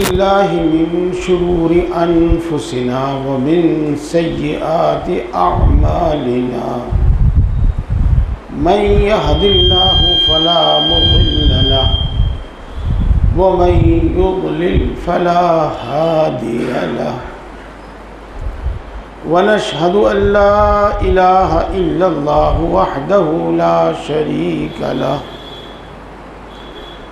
बिल्लाहि मिन शुरूरि अनफुसिना व मिन सय्यिआति अअमालिना मन यहदिल्लाहु फला मुदिल्ल लहु व मन युद्लिल फला हादिय लहु व नशहदु अल्ला इलाहा इल्लल्लाहु वहदहु ला शरीका लहु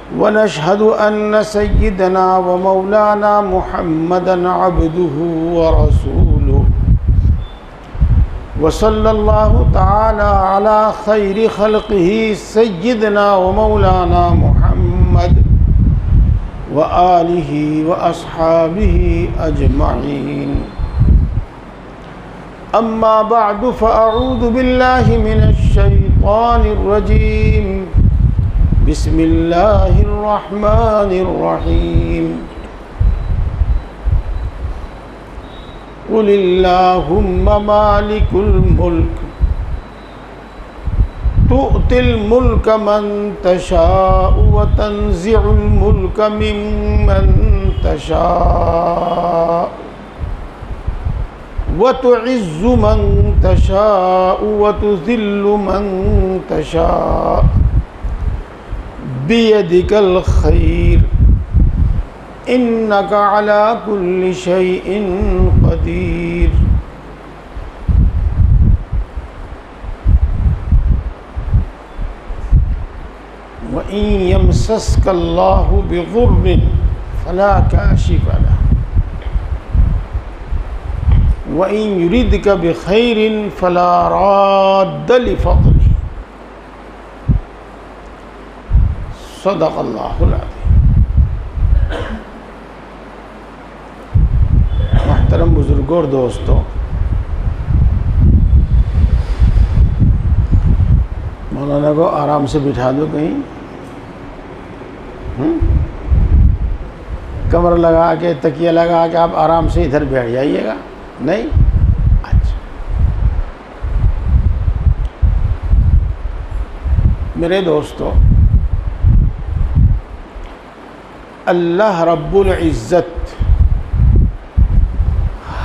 व नशहदु अन्न सय्यिदना व मौलाना मुहम्मदन अब्दुहु व रसूलुहु व सल्लल्लाहु तआला अला खैरि खल्क़िही सय्यिदना व मौलाना मुहम्मद व आलिही व अस्हाबिही अजमईन। अम्मा बअदु फ़अऊज़ु बिल्लाहि मिनश शैतानिर रजीम। बिस्मिल्लाहिर रहमानिर रहीम। क़ुलिल्लाहुम्मा मालिकुल मुल्क तुअतिल मुल्क मन तशाअ व तंज़िउल मुल्क मिम्मन तशाअ व तुइज़्ज़ु मन तशाअ व तुज़िल्लु मन तशाअ बियदिकल खैर इन्नका अला कुल्लि शैइन क़दीर। व इन यमसस्कल्लाहु बिज़ुर्रिन फला काशिफ़ लहु व इन युरिदका बिखैरिन फला राद्द लिफ़ज़लिही। सदक़ल्लाहुल अज़ीम। मोहतरम बुजुर्गों और दोस्तों, मौलाना को आराम से बिठा दो कहीं, कमर लगा के तकिया लगा के आप आराम से इधर बैठ जाइएगा। नहीं, अच्छा। मेरे दोस्तों, अल्लाह रब्बुल इज़्ज़त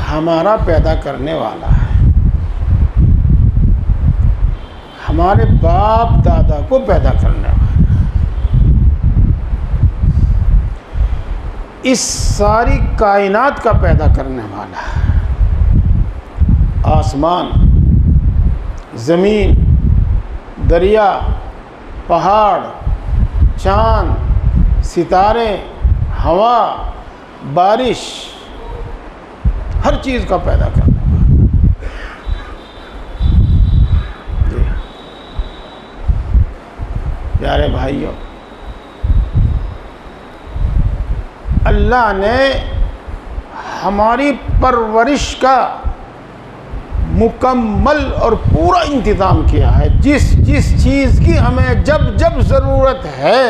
हमारा पैदा करने वाला है। हमारे बाप दादा को पैदा करने वाला है। इस सारी कायनात का पैदा करने वाला है। आसमान, ज़मीन, दरिया, पहाड़, चाँद, सितारे, हवा, बारिश, हर चीज़ का पैदा करने वाला। प्यारे भाइयों, अल्लाह ने हमारी परवरिश का मुकम्मल और पूरा इंतज़ाम किया है। जिस जिस चीज़ की हमें जब जब ज़रूरत है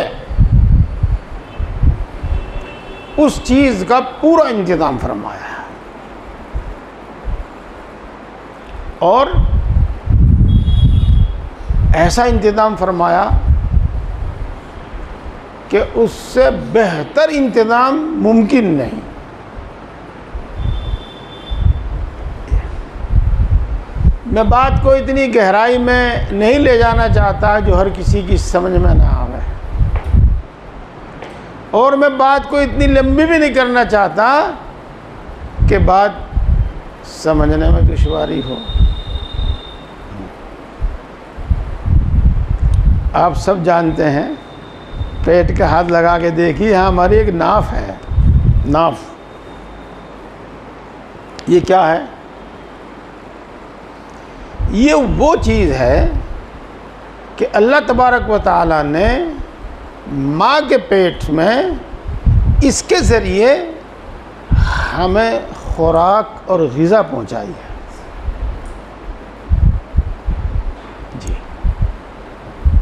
उस चीज़ का पूरा इंतज़ाम फरमाया है। और ऐसा इंतज़ाम फरमाया कि उससे बेहतर इंतज़ाम मुमकिन नहीं। मैं बात को इतनी गहराई में नहीं ले जाना चाहता जो हर किसी की समझ में ना आवे, और मैं बात को इतनी लंबी भी नहीं करना चाहता कि बात समझने में दुश्वारी हो। आप सब जानते हैं, पेट का हाथ लगा के देखिए, यहाँ हमारी एक नाफ है। नाफ ये क्या है? ये वो चीज़ है कि अल्लाह तबारक व तआला ने माँ के पेट में इसके ज़रिए हमें खुराक और ग़िज़ा पहुँचाई है। जी,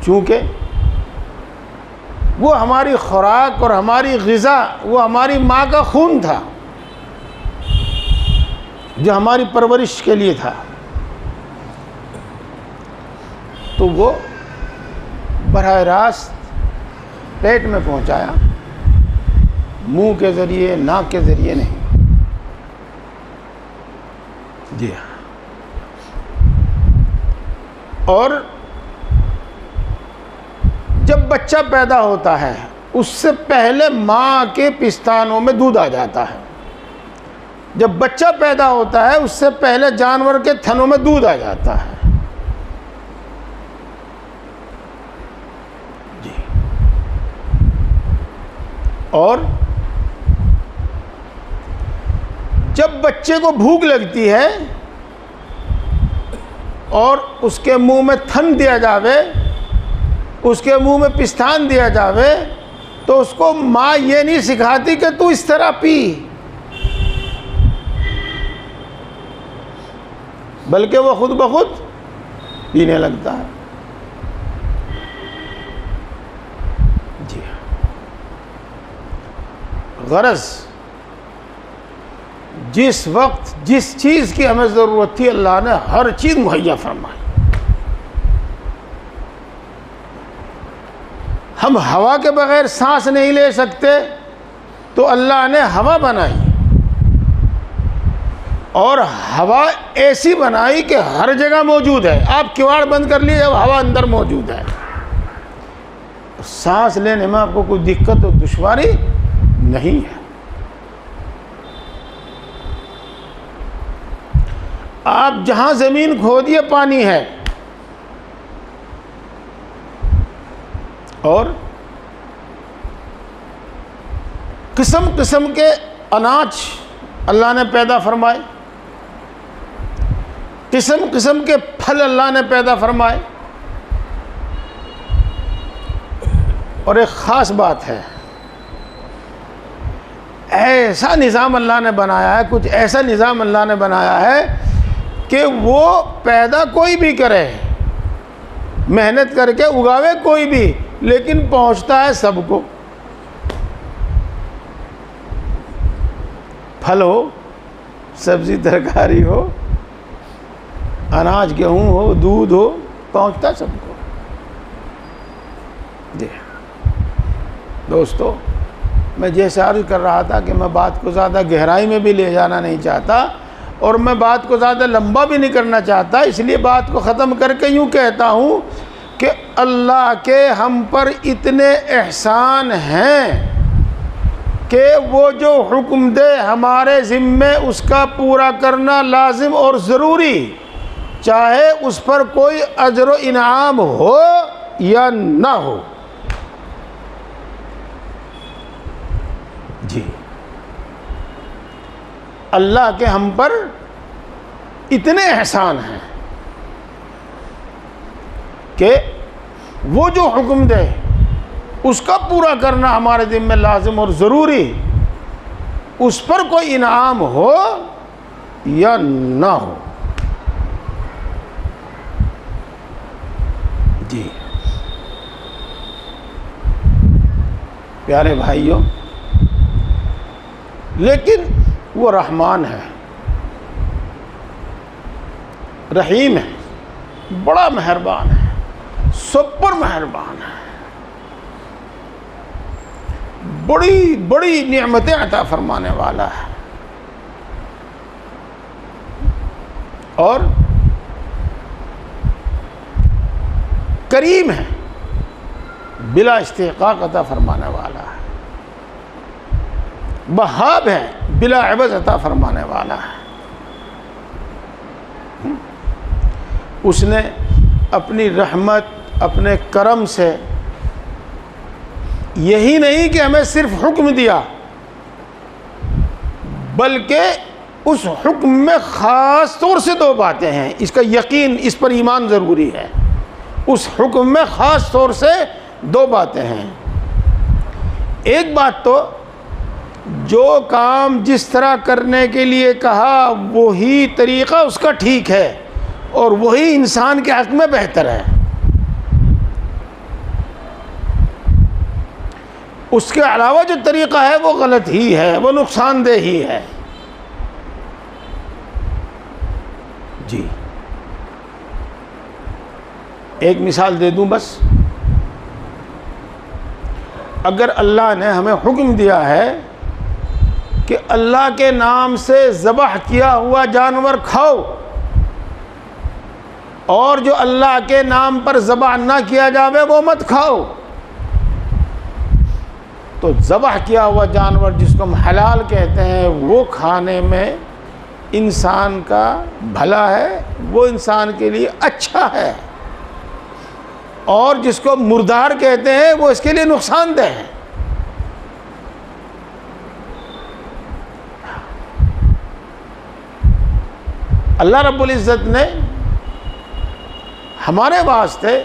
चूँकि वो हमारी खुराक और हमारी ग़िज़ा वो हमारी माँ का खून था जो हमारी परवरिश के लिए था, तो वो बराह रास्त पेट में पहुंचाया। मुंह के ज़रिए, नाक के ज़रिए नहीं। जी हाँ। और जब बच्चा पैदा होता है उससे पहले माँ के पिस्तानों में दूध आ जाता है। जब बच्चा पैदा होता है उससे पहले जानवर के थनों में दूध आ जाता है। जी। और जब बच्चे को भूख लगती है और उसके मुंह में थन दिया जावे, उसके मुंह में पिस्तान दिया जावे, तो उसको माँ ये नहीं सिखाती कि तू इस तरह पी, बल्कि वो खुद ब खुद पीने लगता है। जी हाँ। गरज जिस वक्त जिस चीज़ की हमें ज़रूरत थी अल्लाह ने हर चीज़ मुहैया फरमाई। हम हवा के बगैर सांस नहीं ले सकते तो अल्लाह ने हवा बनाई, और हवा ऐसी बनाई कि हर जगह मौजूद है। आप किवाड़ बंद कर लिए, अब हवा अंदर मौजूद है। सांस लेने में आपको कोई दिक्कत और दुश्वारी नहीं है। आप जहां ज़मीन खोदिए पानी है, और किस्म किस्म के अनाज अल्लाह ने पैदा फरमाए, किस्म किस्म के फल अल्लाह ने पैदा फरमाए। और एक ख़ास बात है, ऐसा निज़ाम अल्लाह ने बनाया है, कुछ ऐसा निज़ाम अल्लाह ने बनाया है कि वो पैदा कोई भी करे, मेहनत करके उगावे कोई भी, लेकिन पहुंचता है सबको। फल हो, सब्जी तरकारी हो, अनाज गेहूँ हो, दूध हो, पहुंचता सबको। जी दोस्तों, मैं जैसे अर्ज़ कर रहा था कि मैं बात को ज़्यादा गहराई में भी ले जाना नहीं चाहता, और मैं बात को ज़्यादा लंबा भी नहीं करना चाहता, इसलिए बात को ख़त्म करके यूँ कहता हूँ कि अल्लाह के हम पर इतने एहसान हैं कि वो जो हुक्म दे हमारे ज़िम्मे उसका पूरा करना लाजिम और ज़रूरी, चाहे उस पर कोई अजर व इनाम हो या ना हो। जी, अल्लाह के हम पर इतने एहसान हैं कि वो जो हुक्म दे उसका पूरा करना हमारे ज़िम्मे लाजिम और ज़रूरी, उस पर कोई इनाम हो या ना हो। जी प्यारे भाइयों, लेकिन वो रहमान है, रहीम है, बड़ा मेहरबान है, सब पर मेहरबान है, बड़ी बड़ी नेमतें अता फरमाने वाला है, और करीम है, बिला इस्तिहक़ाक़ अता फरमाने वाला है, वहाब है, बिला इवज़ अता फरमाने वाला है। उसने अपनी रहमत, अपने करम से यही नहीं कि हमें सिर्फ हुक्म दिया, बल्कि उस हुक्म में ख़ास तौर से दो बातें हैं, इसका यकीन, इस पर ईमान ज़रूरी है। उस हुक्म में ख़ास तौर से दो बातें हैं। एक बात तो, जो काम जिस तरह करने के लिए कहा वही तरीक़ा उसका ठीक है और वही इंसान के हक़ में बेहतर है। उसके अलावा जो तरीक़ा है वो गलत ही है, वो नुकसानदेह ही है। जी, एक मिसाल दे दूं बस। अगर अल्लाह ने हमें हुक्म दिया है कि अल्लाह के नाम से ज़बह किया हुआ जानवर खाओ, और जो अल्लाह के नाम पर ज़बह ना किया जावे वो मत खाओ। तो ज़बह किया हुआ जानवर जिसको हम हलाल कहते हैं वो खाने में इंसान का भला है, वो इंसान के लिए अच्छा है, और जिसको मुर्दार कहते हैं वो इसके लिए नुकसानदेह है। अल्लाह रब्बुल इज़्ज़त ने हमारे वास्ते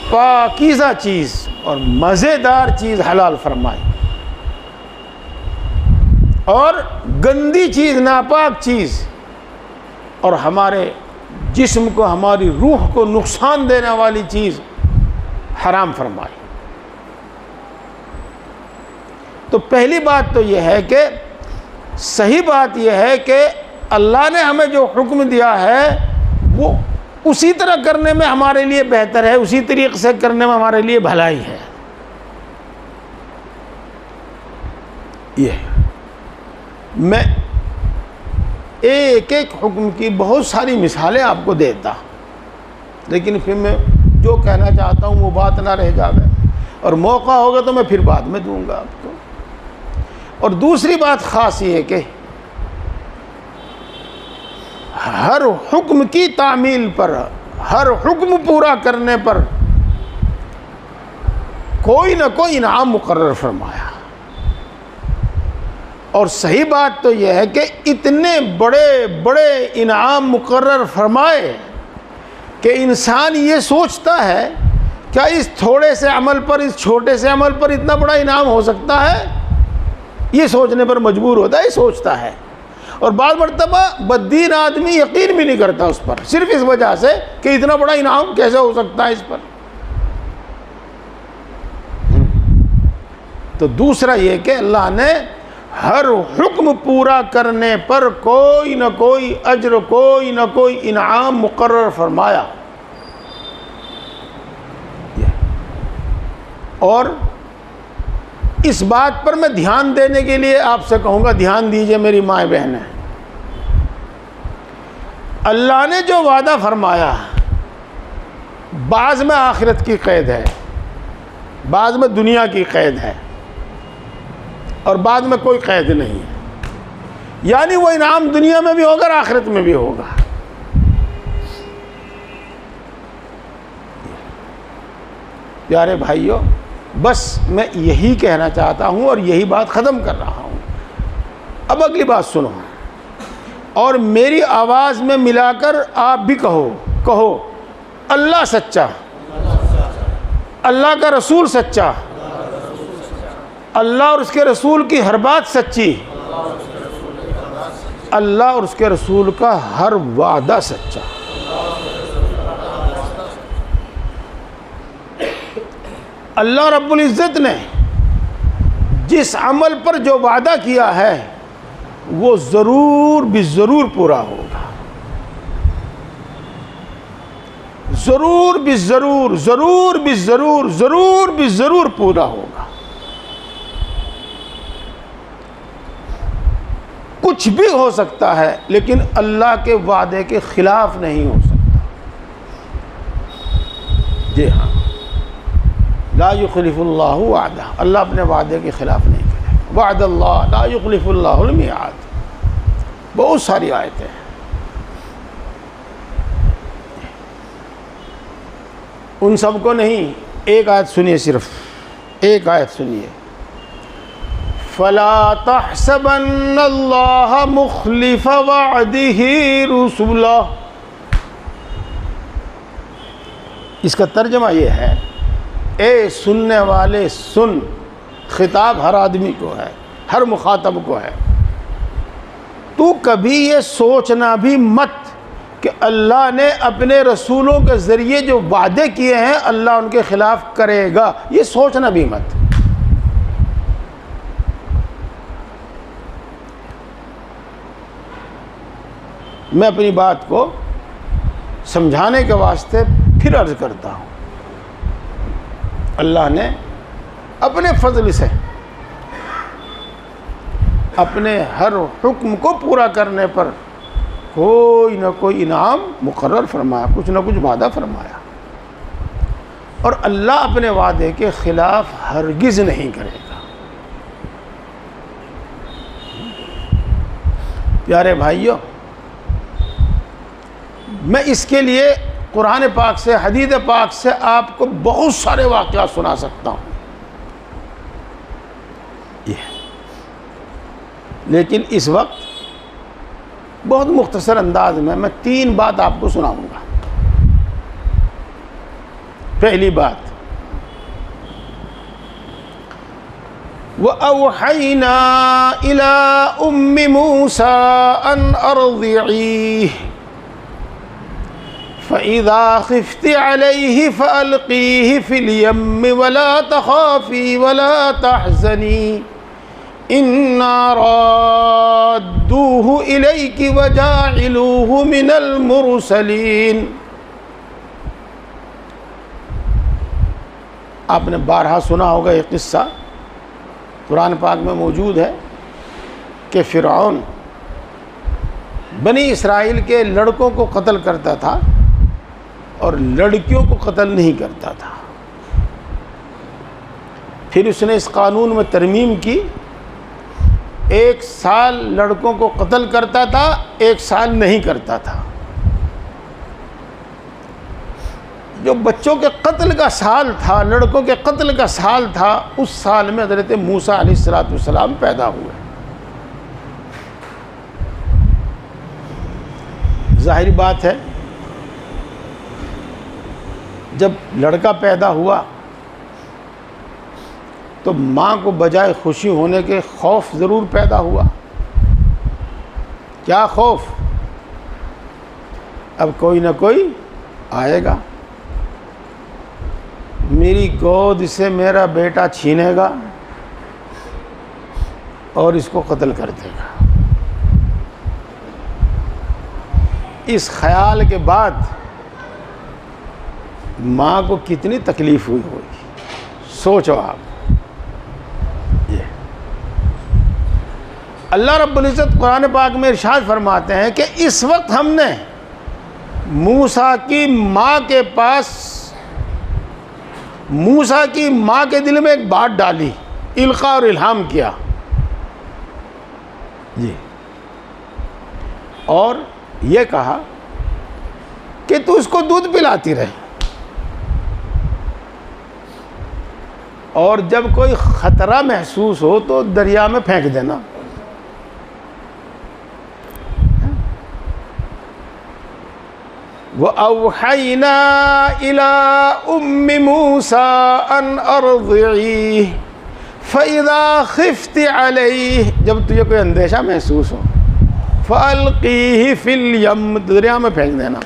पाकीज़ा चीज़ और मज़ेदार चीज़ हलाल फरमाई, और गंदी चीज़, नापाक चीज़ और हमारे जिस्म को, हमारी रूह को नुकसान देने वाली चीज़ हराम फरमाई। तो पहली बात तो यह है कि सही बात यह है कि अल्लाह ने हमें जो हुक्म दिया है वो उसी तरह करने में हमारे लिए बेहतर है, उसी तरीक़े से करने में हमारे लिए भलाई है। ये मैं एक एक हुक्म की बहुत सारी मिसालें आपको देता, लेकिन फिर मैं जो कहना चाहता हूँ वो बात ना रह जावे, और मौका होगा तो मैं फिर बाद में दूंगा आपको। और दूसरी बात ख़ास ये है कि हर हुक्म की तामील पर, हर हुक्म पूरा करने पर कोई ना कोई इनाम मुकर्रर फरमाया। और सही बात तो यह है कि इतने बड़े बड़े इनाम मुकर्रर फरमाए कि इंसान ये सोचता है क्या इस थोड़े से अमल पर, इस छोटे से अमल पर इतना बड़ा इनाम हो सकता है, ये सोचने पर मजबूर होता है, सोचता है। और बाद मरतबा बद्दीन आदमी यकीन भी नहीं करता उस पर, सिर्फ इस वजह से कि इतना बड़ा इनाम कैसे हो सकता है इस पर। तो दूसरा ये कि अल्लाह ने हर हुक्म पूरा करने पर कोई न कोई अज्र, कोई न कोई इनाम मुकर्रर फरमाया। और इस बात पर मैं ध्यान देने के लिए आपसे कहूँगा, ध्यान दीजिए मेरी माएँ बहनें, अल्लाह ने जो वादा फरमाया, बाज़ में आखिरत की क़ैद है, बाज़ में दुनिया की क़ैद है, और बाद में कोई क़ैद नहीं है। यानी वो इनाम दुनिया में भी होगा और आखिरत में भी होगा। प्यारे भाइयों, बस मैं यही कहना चाहता हूँ और यही बात ख़त्म कर रहा हूँ। अब अगली बात सुनो, और मेरी आवाज़ में मिलाकर आप भी कहो अल्लाह सच्चा, अल्लाह का रसूल सच्चा, अल्लाह और उसके रसूल की हर बात सच्ची, अल्लाह और उसके रसूल का हर वादा सच्चा। अल्लाह रब्बुल इज़्ज़त ने जिस अमल पर जो वादा किया है वो ज़रूर भी ज़रूर पूरा होगा, ज़रूर भी ज़रूर, ज़रूर भी ज़रूर, ज़रूर भी ज़रूर पूरा होगा। कुछ भी हो सकता है लेकिन अल्लाह के वादे के ख़िलाफ़ नहीं हो सकता। जी हाँ, ला युखलिफुल्लाहु वादा, अल्लाह अपने वादे के ख़िलाफ़ नहीं करेगा। वादल्लाह ला युखलिफुल्लाहुल मिआद, बहुत सारी आयतें हैं। उन सबको नहीं, एक आयत सुनिए, सिर्फ एक आयत सुनिए। फ़ला तहसबन्नल्लाह मुख़लिफ़ वअदिही रुसुला। इसका तर्जमा ये है, ए सुनने वाले सुन, खिताब हर आदमी को है, हर मुखातब को है। तू कभी ये सोचना भी मत कि अल्लाह ने अपने रसूलों के ज़रिए जो वादे किए हैं अल्लाह उनके ख़िलाफ़ करेगा, ये सोचना भी मत। मैं अपनी बात को समझाने के वास्ते फिर अर्ज़ करता हूँ, अल्लाह ने अपने फजल से अपने हर हुक्म को पूरा करने पर कोई ना कोई इनाम मुकर्रर फरमाया, कुछ ना कुछ वादा फरमाया। और अल्लाह अपने वादे के ख़िलाफ़ हरगिज़ नहीं करेगा। प्यारे भाइयों, मैं इसके लिए कुरान पाक से, हदीस पाक से आपको बहुत सारे वाक़या सुना सकता हूँ, लेकिन इस वक्त बहुत मुख्तसर अंदाज में मैं 3 बात आपको सुनाऊंगा। पहली बात, वअवहैना इला उम्मि मूसा अन अर्दिईह फ़इज़ा ख़िफ़्ति अलैहि फ़अल्क़ीहि फ़िल यम्मि वला तख़ाफ़ी वला तहज़नी इन्ना राद्दूहु इलैकि वजाइलूहु मिनल मुरसलीन। आपने बारहा सुना होगा ये किस्सा, कुरान पाक में मौजूद है कि फ़िरऔन बनी इसराइल के लड़कों को कत्ल करता था और लड़कियों को कत्ल नहीं करता था। फिर उसने इस कानून में तरमीम की, 1 साल लड़कों को कत्ल करता था, 1 साल नहीं करता था। जो बच्चों के कत्ल का साल था, लड़कों के कत्ल का साल था, उस साल में हज़रत मूसा अलैहिस्सलाम पैदा हुए। जाहिर बात है, जब लड़का पैदा हुआ तो माँ को बजाय खुशी होने के खौफ ज़रूर पैदा हुआ। क्या खौफ? अब कोई ना कोई आएगा, मेरी गोद से मेरा बेटा छीनेगा और इसको कत्ल कर देगा। इस ख्याल के बाद माँ को कितनी तकलीफ़ हुई होगी, सोचो आप। अल्लाह रब्बुल इज़्ज़त कुरान पाक में इरशाद फरमाते हैं कि इस वक्त हमने मूसा की माँ के पास, मूसा की माँ के दिल में एक बात डाली, इल्का और इल्हाम किया जी, और ये कहा कि तू उसको दूध पिलाती रहे, और जब कोई ख़तरा महसूस हो तो दरिया में फेंक देना। वअवहैना इला उम्मि मूसा अन अर्दिईह फ़इज़ा ख़िफ़्ति अलैहि, जब तुझे कोई अंदेशा महसूस हो, फ़अल्क़ीहि फ़िल यम, दरिया में फेंक देना।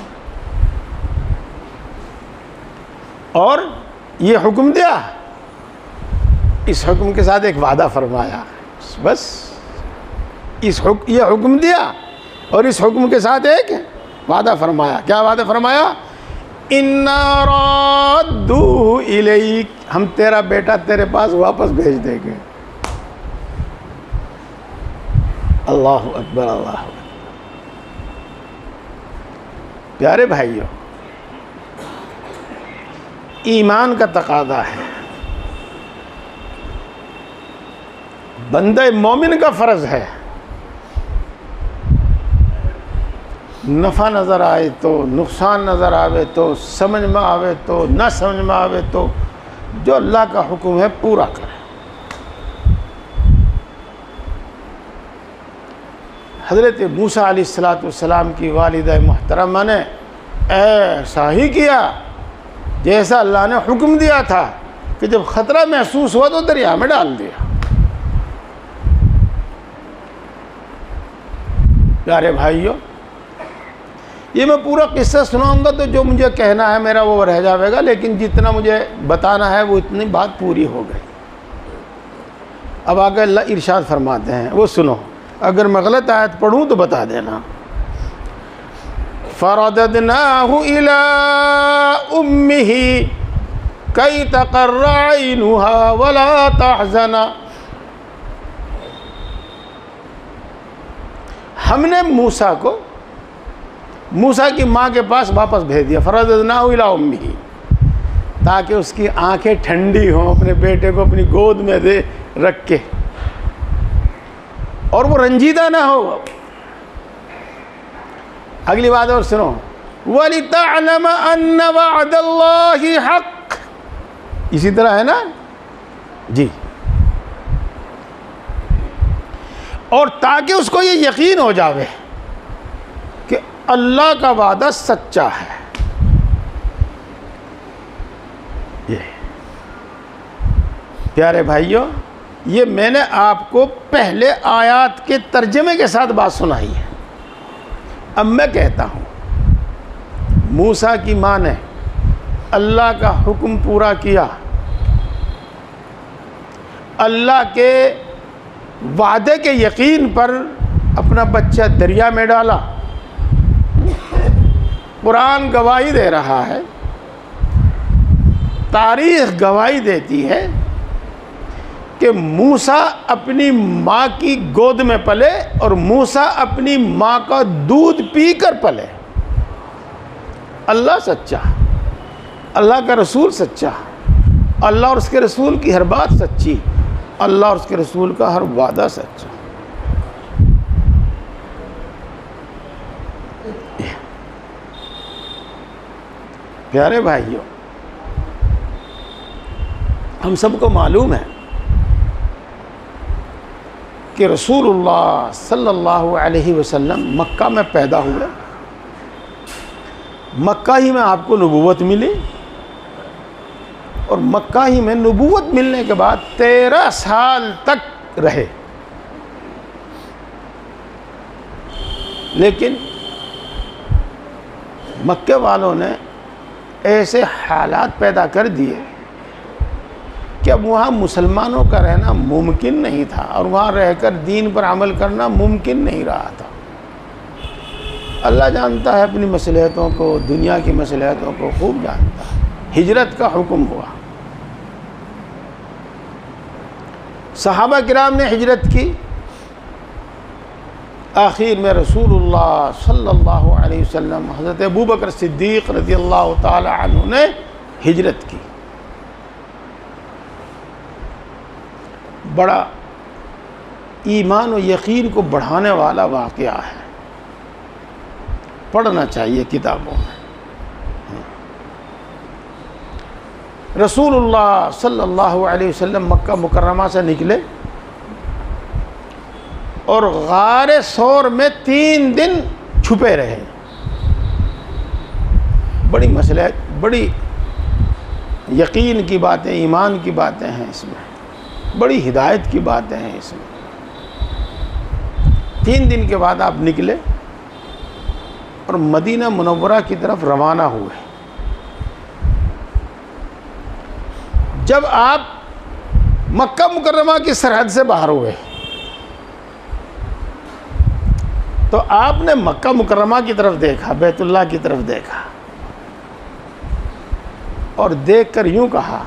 और ये हुक्म दिया, इस हुक्म के साथ एक वादा फरमाया, बस ये हुक्म दिया और इस हुक्म के साथ एक वादा फरमाया। क्या वादा फरमाया? इन्ना राद्दूहु इलैक, हम तेरा बेटा तेरे पास वापस भेज देंगे। अल्लाहु अकबर, अल्लाहु अकबर। प्यारे भाइयों, ईमान का तकादा है, बंदे मोमिन का फ़र्ज़ है, नफ़ा नज़र आए तो, नुकसान नज़र आवे तो, समझ में आवे तो, ना समझ में आवे तो, जो अल्लाह का हुक्म है पूरा करें। हज़रत मूसा अलैहिस्सलाम की वालिदा मुहतरमा ने ऐसा ही किया जैसा अल्लाह ने हुक्म दिया था कि जब ख़तरा महसूस हुआ तो दरिया में डाल दिया। प्यारे भाइयों, ये मैं पूरा किस्सा सुनाऊंगा तो जो मुझे कहना है मेरा वो रह जाएगा, लेकिन जितना मुझे बताना है वो इतनी बात पूरी हो गई। अब आगे अल्लाह इरशाद फरमाते हैं, वो सुनो, अगर मैं गलत आयत पढ़ूँ तो बता देना। फ़रददनाहु इला उम्मिही कई तक़र्रा ऐनुहा वला तहज़ना, हमने मूसा की माँ के पास वापस भेज दिया, फरदनाहु इला उम्मिही, ताकि उसकी आंखें ठंडी हों, अपने बेटे को अपनी गोद में दे रख के, और वो रंजीदा ना हो। अगली बात और सुनो, वलितअलम अन्न वअदल्लाहि हक़, इसी तरह है ना जी, और ताकि उसको ये यकीन हो जावे कि अल्लाह का वादा सच्चा है। ये प्यारे भाइयों, ये मैंने आपको पहले आयत के तर्जमे के साथ बात सुनाई है। अब मैं कहता हूँ, मूसा की माँ ने अल्लाह का हुक्म पूरा किया, अल्लाह के वादे के यकीन पर अपना बच्चा दरिया में डाला। कुरान गवाही दे रहा है, तारीख़ गवाही देती है कि मूसा अपनी माँ की गोद में पले और मूसा अपनी माँ का दूध पीकर पले। अल्लाह सच्चा, अल्लाह का रसूल सच्चा, अल्लाह और उसके रसूल की हर बात सच्ची, अल्लाह और उसके रसूल का हर वादा सच्चा। प्यारे भाइयों, हम सबको मालूम है कि रसूलुल्लाह सल्लल्लाहु अलैहि वसल्लम मक्का में पैदा हुए, मक्का ही में आपको नबूवत मिली, और मक्का ही में नबूवत मिलने के बाद 13 साल तक रहे। लेकिन मक्के वालों ने ऐसे हालात पैदा कर दिए कि अब वहाँ मुसलमानों का रहना मुमकिन नहीं था, और वहाँ रहकर दीन पर अमल करना मुमकिन नहीं रहा था। अल्लाह जानता है अपनी मसलहतों को, दुनिया की मसलहतों को खूब जानता है। हिजरत का हुक्म हुआ, सहाबा किराम ने हिजरत की। आखिर में रसूलुल्लाह सल्लल्लाहु अलैहि वसल्लम हज़रत अबू बकर सिद्दीक़ रज़ियल्लाहु ताला अन्हु ने हिजरत की। बड़ा ईमान और यकीन को बढ़ाने वाला वाक़या है, पढ़ना चाहिए किताबों में। रसूलुल्लाह सल्लल्लाहु अलैहि वसल्लम मक्का मुकर्रमा से निकले और गारे सौर में 3 दिन छुपे रहे। बड़ी मसले, बड़ी यकीन की बातें, ईमान की बातें हैं इसमें, बड़ी हिदायत की बातें हैं इसमें। 3 दिन के बाद आप निकले और मदीना मुनव्वरा की तरफ रवाना हुए। जब आप मक्का मुकर्रमा की सरहद से बाहर हुए तो आपने मक्का मुकर्रमा की तरफ देखा, बैतुल्लाह की तरफ देखा, और देखकर यूं कहा,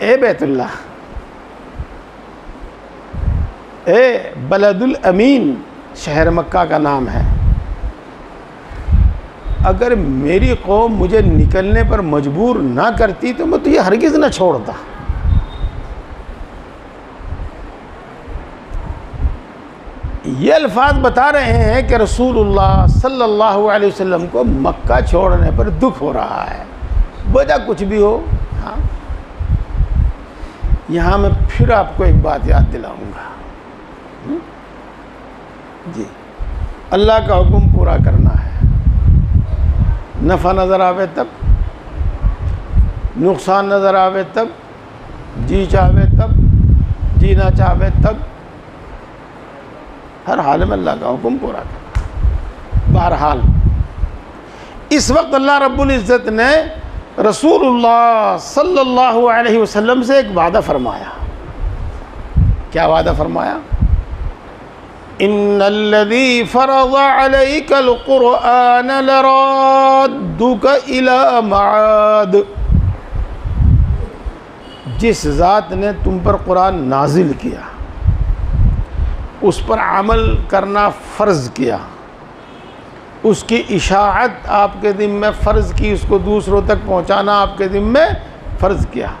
ए बैतुल्लाह, ए बलदुल अमीन शहर मक्का का नाम है, अगर मेरी कौम मुझे निकलने पर मजबूर ना करती तो मैं तुझे हरगिज़ न छोड़ता। ये अल्फाज बता रहे हैं कि रसूलुल्लाह सल्लल्लाहु अलैहि वसल्लम को मक्का छोड़ने पर दुख हो रहा है, वजह कुछ भी हो। हाँ, यहाँ मैं फिर आपको एक बात याद दिलाऊंगा जी, अल्लाह का हुक्म पूरा करना है। नफ़ा नज़र आवे तब, नुकसान नज़र आवे तब, जी चाहे तब, जीना चाहे तब, हर हाल में अल्लाह का हुक्म पूरा करना। बहरहाल इस वक्त अल्लाह रब्बुल इज़्ज़त ने रसूलुल्लाह सल्लल्लाहु अलैहि वसल्लम से एक वादा फरमाया। क्या वादा फरमाया? इन्नल्लज़ी फ़रज़ अलैकल क़ुरआन लराद्दुक इला मआद, जिस ज़ात ने तुम पर कुरान नाजिल किया उस पर अमल करना फ़र्ज़ किया, उसकी इशाअत आपके ज़िम्मे फ़र्ज़ की, उसको दूसरों तक पहुंचाना आपके ज़िम्मे फ़र्ज़ किया,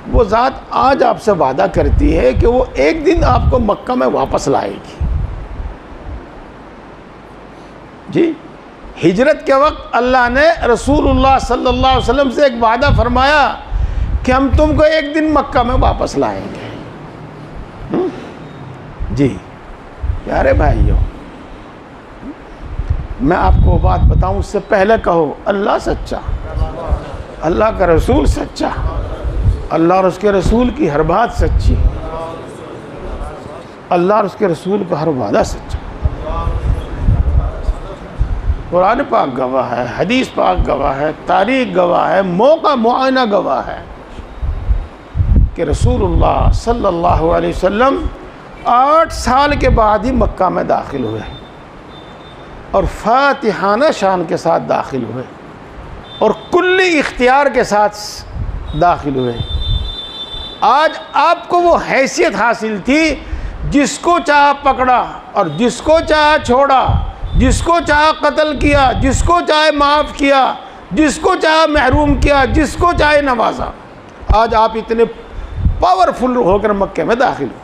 वो ज़ात आज आपसे वादा करती है कि वो एक दिन आपको मक्का में वापस लाएगी। जी, हिजरत के वक्त अल्लाह ने रसूलुल्लाह सल्लल्लाहु अलैहि वसल्लम से एक वादा फरमाया कि हम तुमको एक दिन मक्का में वापस लाएंगे। जी प्यारे भाइयों, मैं आपको बात बताऊं उससे पहले कहो अल्लाह सच्चा, अल्लाह का रसूल सच्चा, अल्लाह और उसके रसूल की हर बात सच्ची, अल्लाह और उसके रसूल का हर वादा सच्चा। कुरान पाक गवाह है, हदीस पाक गवाह है, तारीख गवाह है, मौका मुआयना गवाह है कि रसूलुल्लाह सल्लल्लाहु अलैहि वसल्लम 8 साल के बाद ही मक्का में दाखिल हुए और फातिहाना शान के साथ दाखिल हुए और कुल्ली इख्तियार के साथ दाखिल हुए। आज आपको वो हैसियत हासिल थी, जिसको चाह पकड़ा और जिसको चाह छोड़ा, जिसको चाह कत्ल किया, जिसको चाहे माफ़ किया, जिसको चाह महरूम किया, जिसको चाहे नवाजा। आज आप इतने पावरफुल होकर मक्के में दाखिल हुए।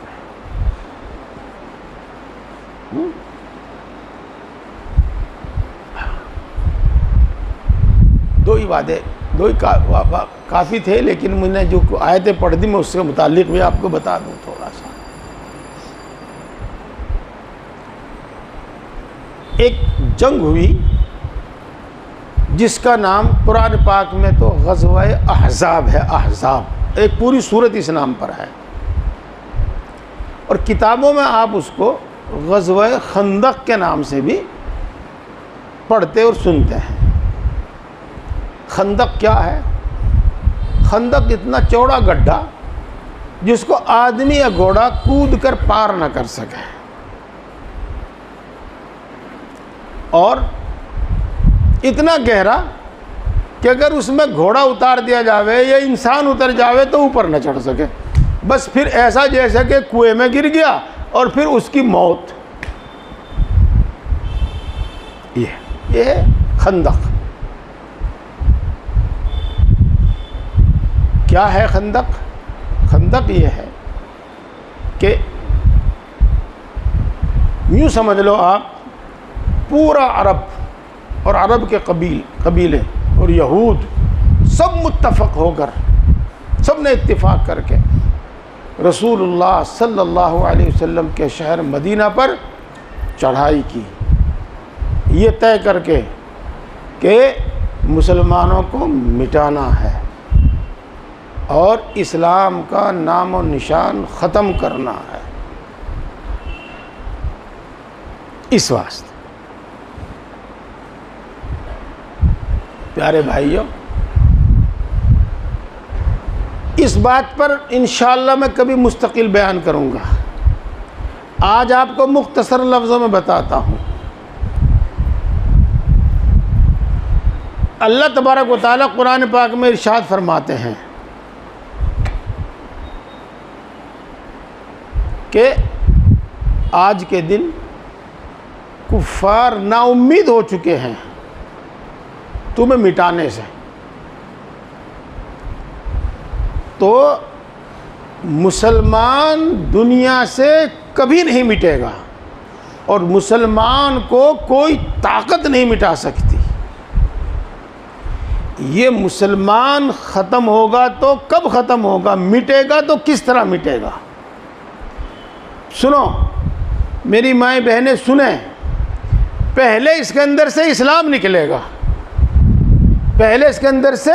दो ही वादे, दो ही काफ़ी थे, लेकिन मैंने जो आयतें पढ़ दी मैं उसके मुतालिक भी आपको बता दूं थोड़ा सा। एक जंग हुई जिसका नाम कुरान पाक में तो ग़ज़वा अहज़ाब है। अहज़ाब एक पूरी सूरत इस नाम पर है और किताबों में आप उसको ग़ज़वा खंदक के नाम से भी पढ़ते और सुनते हैं। खंदक क्या है? खंदक इतना चौड़ा गड्ढा जिसको आदमी या घोड़ा कूद कर पार न कर सके, और इतना गहरा कि अगर उसमें घोड़ा उतार दिया जावे या इंसान उतर जावे तो ऊपर न चढ़ सके। बस फिर ऐसा जैसे कि कुएं में गिर गया और फिर उसकी मौत। ये है खंदक। क्या है खंदक? खंदक ये है कि यूँ समझ लो आप, पूरा अरब और अरब के कबीले और यहूद सब मुत्तफ़क़ होकर, सब ने इत्तिफ़ाक़ करके रसूलुल्लाह सल्लल्लाहु अलैहि वसल्लम के शहर मदीना पर चढ़ाई की, ये तय करके कि मुसलमानों को मिटाना है और इस्लाम का नाम और निशान ख़त्म करना है। इस वास्ते प्यारे भाइयों, इस बात पर इंशाअल्लाह मैं कभी मुस्तकिल बयान करूँगा। आज आपको मुख्तसर लफ्ज़ों में बताता हूँ। अल्लाह तबारक व तआला कुरान पाक में इरशाद फरमाते हैं कि आज के दिन कुफ़ार नाउम्मीद हो चुके हैं तुम्हें मिटाने से। तो मुसलमान दुनिया से कभी नहीं मिटेगा और मुसलमान को कोई ताकत नहीं मिटा सकती। ये मुसलमान ख़त्म होगा तो कब ख़त्म होगा, मिटेगा तो किस तरह मिटेगा? सुनो मेरी माएँ बहनें, सुने, पहले इसके अंदर से इस्लाम निकलेगा, पहले इसके अंदर से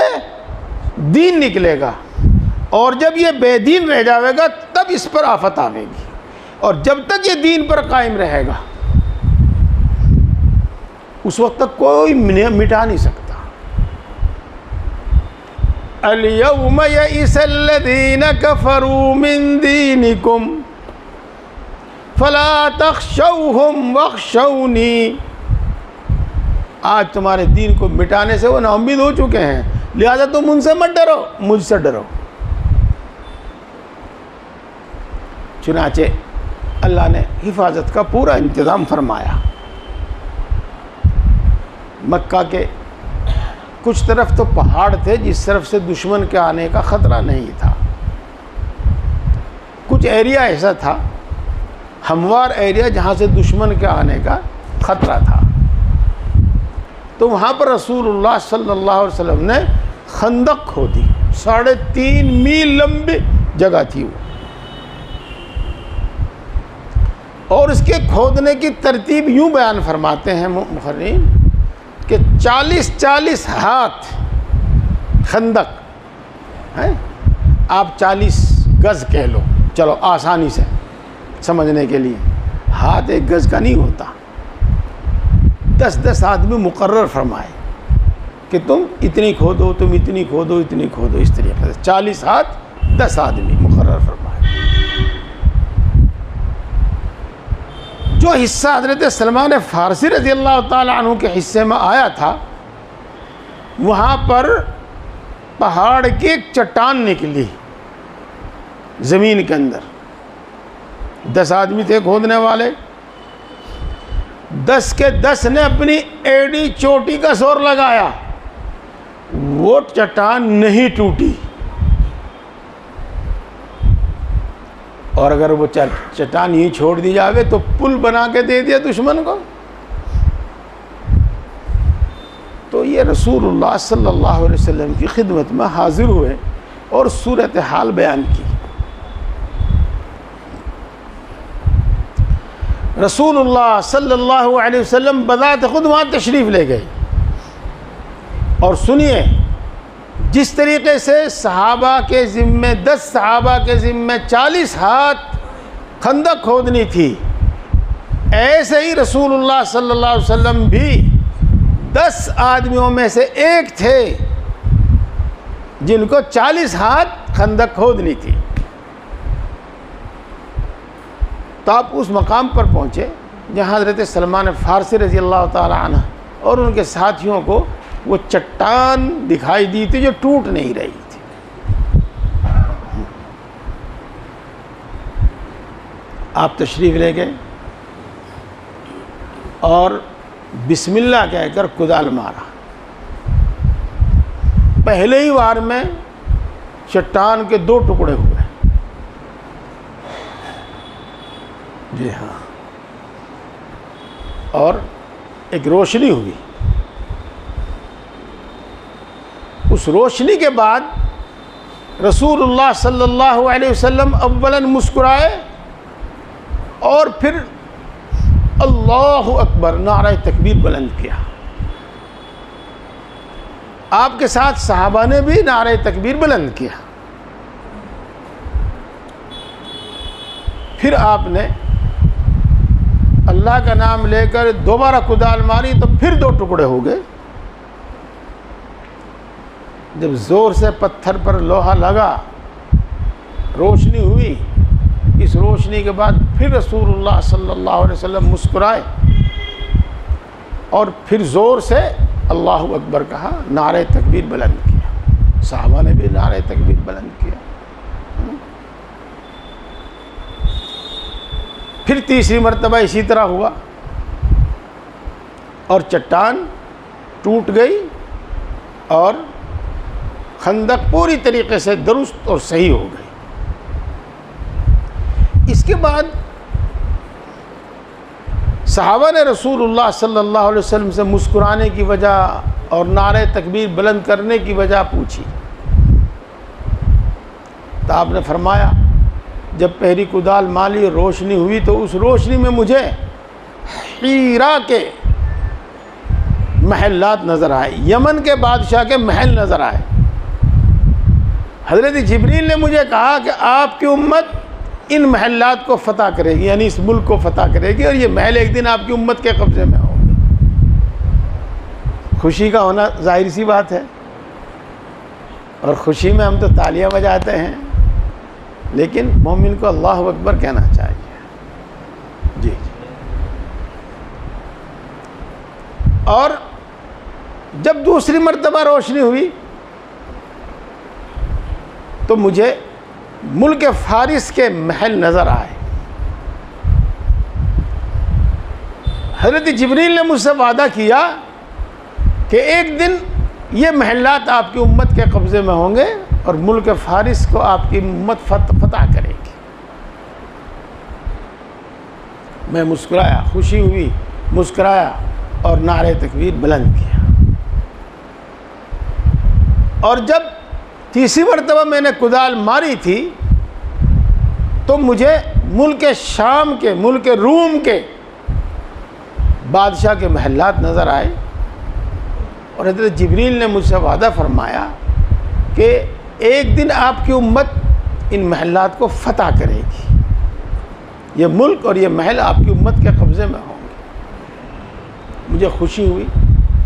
दीन निकलेगा, और जब ये बेदीन रह जाएगा तब इस पर आफत आवेगी, और जब तक ये दीन पर कायम रहेगा उस वक्त तक कोई मिटा नहीं सकता। अल-यौम यइसल्लज़ीना कफ़रू मिन दीनिकुम फला तख़शौहुम वख़शौनी। आज तुम्हारे दीन को मिटाने से वो नाउम्मीद हो चुके हैं, लिहाजा तुम उनसे मत डरो, मुझसे डरो। चुनाचे अल्लाह ने हिफाजत का पूरा इंतज़ाम फरमाया। मक्का के कुछ तरफ तो पहाड़ थे जिस तरफ से दुश्मन के आने का ख़तरा नहीं था, कुछ एरिया ऐसा था हमवार एरिया जहाँ से दुश्मन के आने का ख़तरा था। तो वहाँ पर रसूलुल्लाह सल्लल्लाहु अलैहि वसल्लम ने खंदक खोदी, 3.5 मील लंबी जगह थी वो, और इसके खोदने की तरतीब यूँ बयान फरमाते हैं मुफर्रीन कि 40-40 हाथ खंदक है, आप 40 गज़ कह लो, चलो आसानी से समझने के लिए, हाथ 1 गज़ का नहीं होता। 10-10 आदमी मुकर्रर फरमाए कि तुम इतनी खोदो, तुम इतनी खोदो, इतनी खोदो, इस तरीके से 40 हाथ 10 आदमी मुकर्रर फरमाए। जो हिस्सा हज़रत सलमान फ़ारसी रज़ी अल्लाह ताला अन्हु के हिस्से में आया था, वहाँ पर पहाड़ की एक चट्टान निकली ज़मीन के अंदर। 10 आदमी थे खोदने वाले, 10 के 10 ने अपनी एड़ी चोटी का जोर लगाया, वो चट्टान नहीं टूटी। और अगर वो चट्टान ही छोड़ दी जावे तो पुल बना के दे दिया दुश्मन को। तो ये रसूलुल्लाह सल्लल्लाहु अलैहि वसल्लम की खिदमत में हाजिर हुए और सूरत हाल बयान की। रसूलुल्लाह सल्लल्लाहु अलैहि वसल्लम बज़ात खुद वहाँ तशरीफ़ ले गए। और सुनिए, जिस तरीके से सहाबा के ज़िम्मे 10 सहाबा के ज़िम्मे 40 हाथ खंदक खोदनी थी, ऐसे ही रसूलुल्लाह सल्लल्लाहु अलैहि वसल्लम भी 10 आदमियों में से एक थे जिनको 40 हाथ खंदक खोदनी थी। तो आप उस मकाम पर पहुँचे जहाँ हज़रत सलमान फ़ारसी रज़ी अल्लाह ताला अन्हु और उनके साथियों को वो चट्टान दिखाई दी थी जो टूट नहीं रही थी। आप तशरीफ़ ले गए और बिस्मिल्लाह कहकर कुदाल मारा। पहले ही वार में चट्टान के 2 टुकड़े हुए। जी हाँ, और एक रोशनी हुई। उस रोशनी के बाद रसूलुल्लाह सल्लल्लाहु अलैहि वसल्लम अव्वलन मुस्कुराए और फिर अल्लाहु अकबर नारा तकबीर बुलंद किया। आपके साथ सहाबा ने भी नारा तकबीर बुलंद किया। फिर आपने अल्लाह का नाम लेकर दोबारा कुदाल मारी तो फिर 2 टुकड़े हो गए। जब ज़ोर से पत्थर पर लोहा लगा, रोशनी हुई। इस रोशनी के बाद फिर रसूलुल्लाह सल्लल्लाहु अलैहि वसल्लम मुस्कुराए और फिर ज़ोर से अल्लाहु अकबर कहा, नारे तकबीर बुलंद किया। सहाबा ने भी नारे तकबीर बुलंद किया। फिर तीसरी मरतबा इसी तरह हुआ और चट्टान टूट गई और खंदक पूरी तरीके से दुरुस्त और सही हो गई। इसके बाद सहाबा ने रसूलुल्लाह सल्लल्लाहु अलैहि वसल्लम से मुस्कुराने की वजह और नारे तकबीर बुलंद करने की वजह पूछी। तो आपने फरमाया, जब पहली कुदाल माली रोशनी हुई तो उस रोशनी में मुझे हीरा के महलात नज़र आए, यमन के बादशाह के महल नज़र आए। हज़रत जिब्रील ने मुझे कहा कि आपकी उम्मत इन महलात को फ़तह करेगी, यानी इस मुल्क को फ़तह करेगी और ये महल एक दिन आपकी उम्मत के कब्ज़े में होंगे। खुशी का होना जाहिर सी बात है और ख़ुशी में हम तो तालियां बजाते हैं, लेकिन मोमिन को अल्लाह अकबर कहना चाहिए। जी। और जब दूसरी मर्तबा रोशनी हुई तो मुझे मुल्क फारिस के महल नज़र आए। हज़रत जिब्रील ने मुझसे वादा किया कि एक दिन ये महलात आपकी उम्मत के कब्ज़े में होंगे और मुल्क फ़ारिस को आपकी उम्मत फतह करेगी। मैं मुस्कुराया, खुशी हुई, मुस्कुराया और नारे तकबीर बुलंद किया। और जब तीसरी मरतबा मैंने कुदाल मारी थी तो मुझे मुल्क शाम के, मुल्क रूम के बादशाह के महलात नज़र आए और हज़रत जिब्रील ने मुझसे वादा फरमाया कि एक दिन आपकी उम्मत इन महलात को फतह करेगी, ये मुल्क और ये महल आपकी उम्मत के कब्ज़े में होंगे। मुझे खुशी हुई,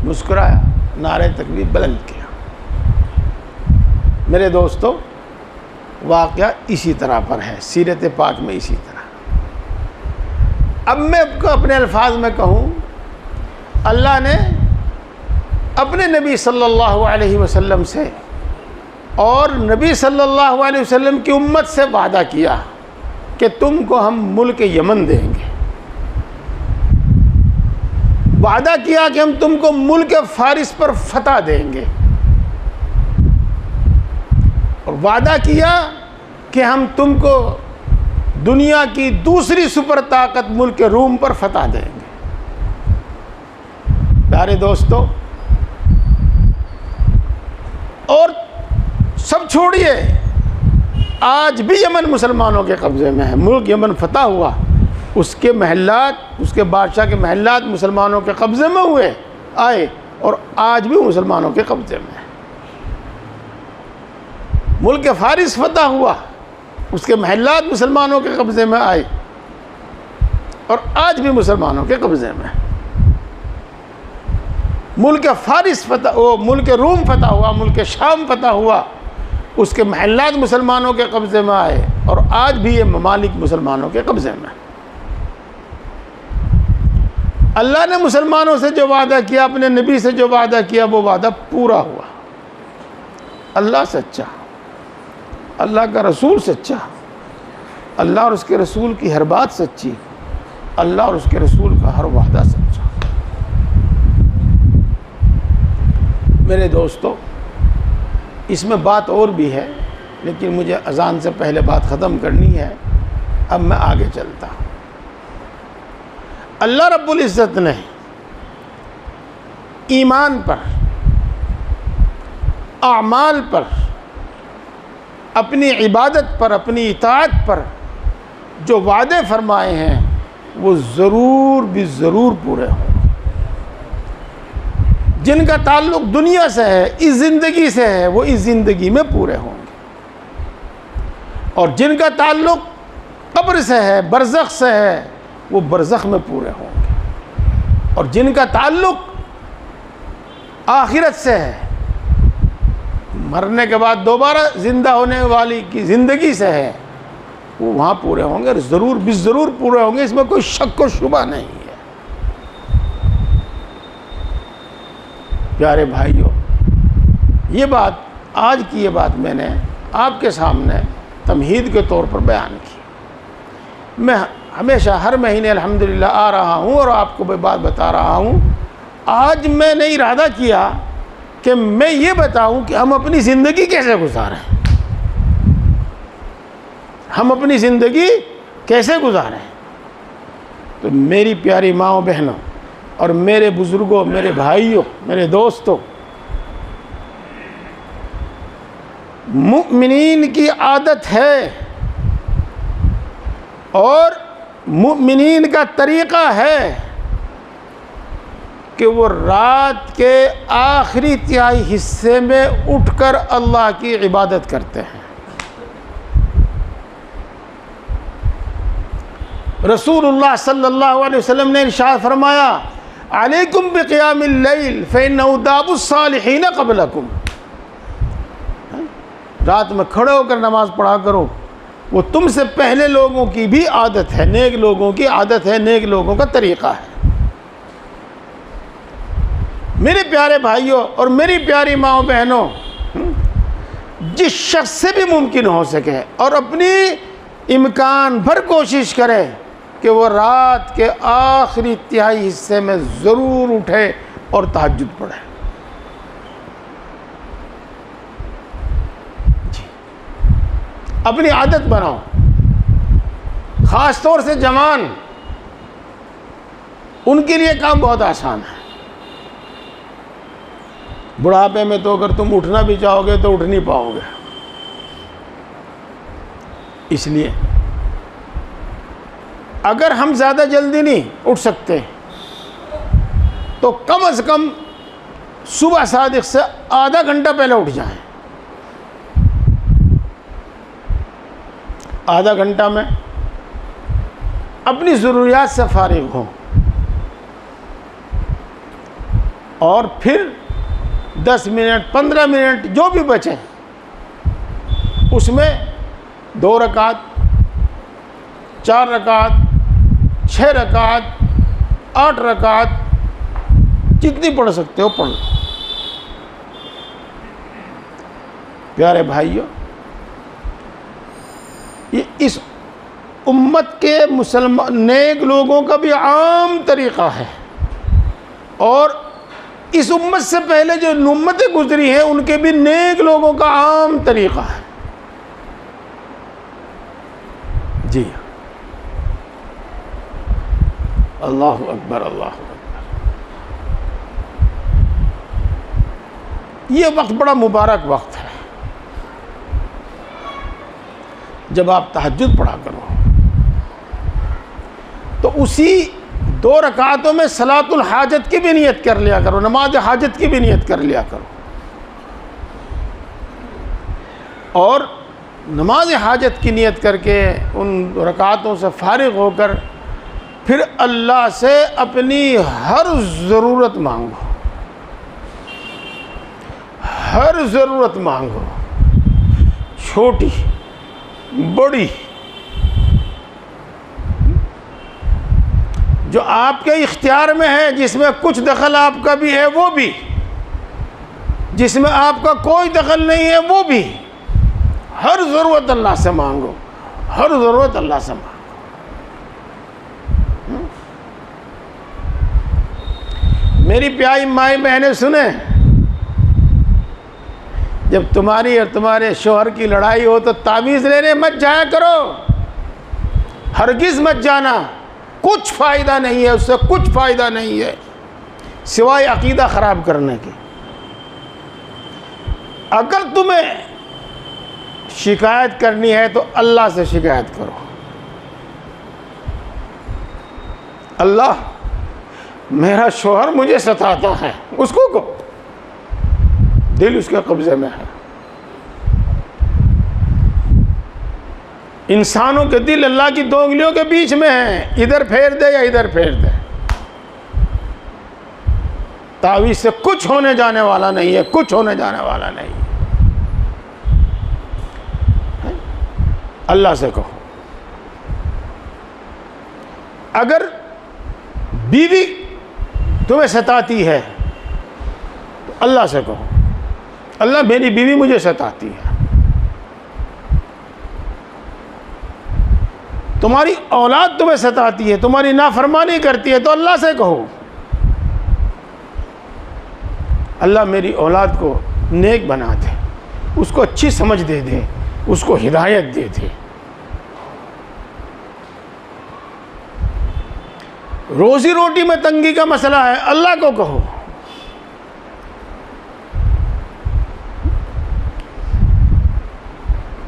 मुस्कुराया, नारे तकबीर बुलंद किया। मेरे दोस्तों, वाक़या इसी तरह पर है, सीरत पाक में इसी तरह। अब मैं आपको अपने अल्फाज में कहूँ, अल्लाह ने अपने नबी सल्लल्लाहु अलैहि वसल्लम से और नबी सल्लल्लाहु अलैहि वसल्लम की उम्मत से वादा किया कि तुमको हम मुल्क यमन देंगे। वादा किया कि हम तुमको मुल्क फ़ारिस पर फतह देंगे और वादा किया कि हम तुमको दुनिया की दूसरी सुपर ताकत मुल्क रूम पर फतह देंगे। प्यारे दोस्तों, और सब छोड़िए, आज भी यमन मुसलमानों के कब्ज़े में है। मुल्क यमन फतह हुआ, उसके महलात, उसके बादशाह के महलात मुसलमानों के कब्ज़े में हुए आए और आज भी मुसलमानों के कब्ज़े में है। मुल्क फ़ारिस फतह हुआ, उसके महलात मुसलमानों के कब्ज़े में आए और आज भी मुसलमानों के कब्ज़े में। मुल्क फ़ारिस फतह, वो मुल्क रूम फतह हुआ, मुल्क शाम फतह हुआ, उसके महलात मुसलमानों के कब्ज़े में आए और आज भी ये ममालिक मुसलमानों के कब्ज़े में। अल्लाह ने मुसलमानों से जो वादा किया, अपने नबी से जो वादा किया, वो वादा पूरा हुआ। अल्लाह सच्चा, अल्लाह का रसूल सच्चा, अल्लाह और उसके रसूल की हर बात सच्ची, अल्लाह और उसके रसूल का हर वादा सच्चा। मेरे दोस्तों, इसमें बात और भी है, लेकिन मुझे अज़ान से पहले बात ख़त्म करनी है। अब मैं आगे चलता हूँ। अल्लाह रब्बुल इज़्ज़त ने ईमान पर, आमाल पर, अपनी इबादत पर, अपनी इताअत पर जो वादे फरमाए हैं वो ज़रूर भी ज़रूर पूरे होंगे। जिनका ताल्लुक़ दुनिया से है, इस ज़िंदगी से है, वो इस ज़िंदगी में पूरे होंगे, और जिनका ताल्लुक़ कब्र से है, बरज़ख से है, वो बरज़ख में पूरे होंगे, और जिनका ताल्लुक़ आखिरत से है, मरने के बाद दोबारा ज़िंदा होने वाली की ज़िंदगी से है, वो वहाँ पूरे होंगे और ज़रूर भी ज़रूर पूरे होंगे। इसमें कोई शक व शुबा नहीं है। प्यारे भाइयों, ये बात, आज की ये बात मैंने आपके सामने तमहीद के तौर पर बयान की। मैं हमेशा हर महीने अल्हम्दुलिल्लाह आ रहा हूँ और आपको मैं बात बता रहा हूँ। आज मैंने इरादा किया कि मैं ये बताऊँ कि हम अपनी ज़िंदगी कैसे गुजारें, हम अपनी ज़िंदगी कैसे गुजारें। तो मेरी प्यारी माँओं, बहनों और मेरे बुज़ुर्गों, मेरे भाइयों, मेरे दोस्तों, मुमिनीन की आदत है और मुमिनीन का तरीक़ा है कि वो रात के आखिरी तिहाई हिस्से में उठकर अल्लाह की इबादत करते हैं। रसूलुल्लाह सल्लल्लाहु अलैहि वसल्लम ने इरशाद फरमाया, अलैकुम बिक़ियामिल लैल फ़इन्नहु दाबुस सालिहीन क़ब्लकुम। रात में खड़े होकर नमाज़ पढ़ा करो, वो तुमसे पहले लोगों की भी आदत है, नेक लोगों की आदत है, नेक लोगों का तरीक़ा है। मेरे प्यारे भाइयों और मेरी प्यारी माँओं बहनों, जिस शख्स से भी मुमकिन हो सके और अपनी इम्कान भर कोशिश करे कि वो रात के आखिरी तिहाई हिस्से में ज़रूर उठे और तहज्जुद पढ़े। जी, अपनी आदत बनाओ, ख़ास तौर से जवान, उनके लिए काम बहुत आसान है। बुढ़ापे में तो अगर तुम उठना भी चाहोगे तो उठ नहीं पाओगे। इसलिए अगर हम ज़्यादा जल्दी नहीं उठ सकते तो कम से कम सुबह सादिक से आधा घंटा पहले उठ जाएं। आधा घंटा में अपनी ज़रूरियात से फारिग हों और फिर 10 मिनट 15 मिनट जो भी बचे उसमें 2 रकात, 4 रकात, 6 रकात, 8 रकात, जितनी पढ़ सकते हो पढ़ लो। प्यारे भाइयों, ये इस उम्मत के मुसलमान नेक लोगों का भी आम तरीक़ा है और इस उम्मत से पहले जो उम्मतें गुजरी हैं उनके भी नेक लोगों का आम तरीक़ा है। जी, अल्लाहु अकबर, अल्लाहु अकबर। ये वक्त बड़ा मुबारक वक्त है जब आप तहज्जुद पढ़ा करो। तो उसी 2 रकातों में सलातुल हाजत की भी नियत कर लिया करो, नमाज हाजत की भी नियत कर लिया करो और नमाज हाजत की नियत करके उन रकातों से फारिग होकर फिर अल्लाह से अपनी हर ज़रूरत मांगो, हर ज़रूरत मांगो, छोटी बड़ी, जो आपके इख्तियार में है, जिसमें कुछ दखल आपका भी है वो भी, जिसमें आपका कोई दखल नहीं है वो भी, हर ज़रूरत अल्लाह से मांगो, हर ज़रूरत अल्लाह से मांगो। मेरी प्यारी माई बहनें सुने, जब तुम्हारी और तुम्हारे शौहर की लड़ाई हो तो तावीज़ लेने मत जाया करो, हरगिज़ मत जाना, कुछ फ़ायदा नहीं है उससे, कुछ फ़ायदा नहीं है सिवाय अक़ीदा ख़राब करने की। अगर तुम्हें शिकायत करनी है तो अल्लाह से शिकायत करो। अल्लाह, मेरा शौहर मुझे सताता है, उसको कहो, दिल उसके कब्ज़े में है। इंसानों के दिल अल्लाह की 2 उंगलियों के बीच में है, इधर फेर दे या इधर फेर दे। तावीज़ से कुछ होने जाने वाला नहीं है, कुछ होने जाने वाला नहीं है। अल्लाह से कहो। अगर बीवी तुम्हें सताती है तो अल्लाह से कहो, अल्लाह मेरी बीवी मुझे सताती है। तुम्हारी औलाद तुम्हें सताती है, तुम्हारी नाफरमानी करती है तो अल्लाह से कहो, अल्लाह मेरी औलाद को नेक बना दे, उसको अच्छी समझ दे दे, उसको हिदायत दे दे। रोज़ी रोटी में तंगी का मसला है, अल्लाह को कहो।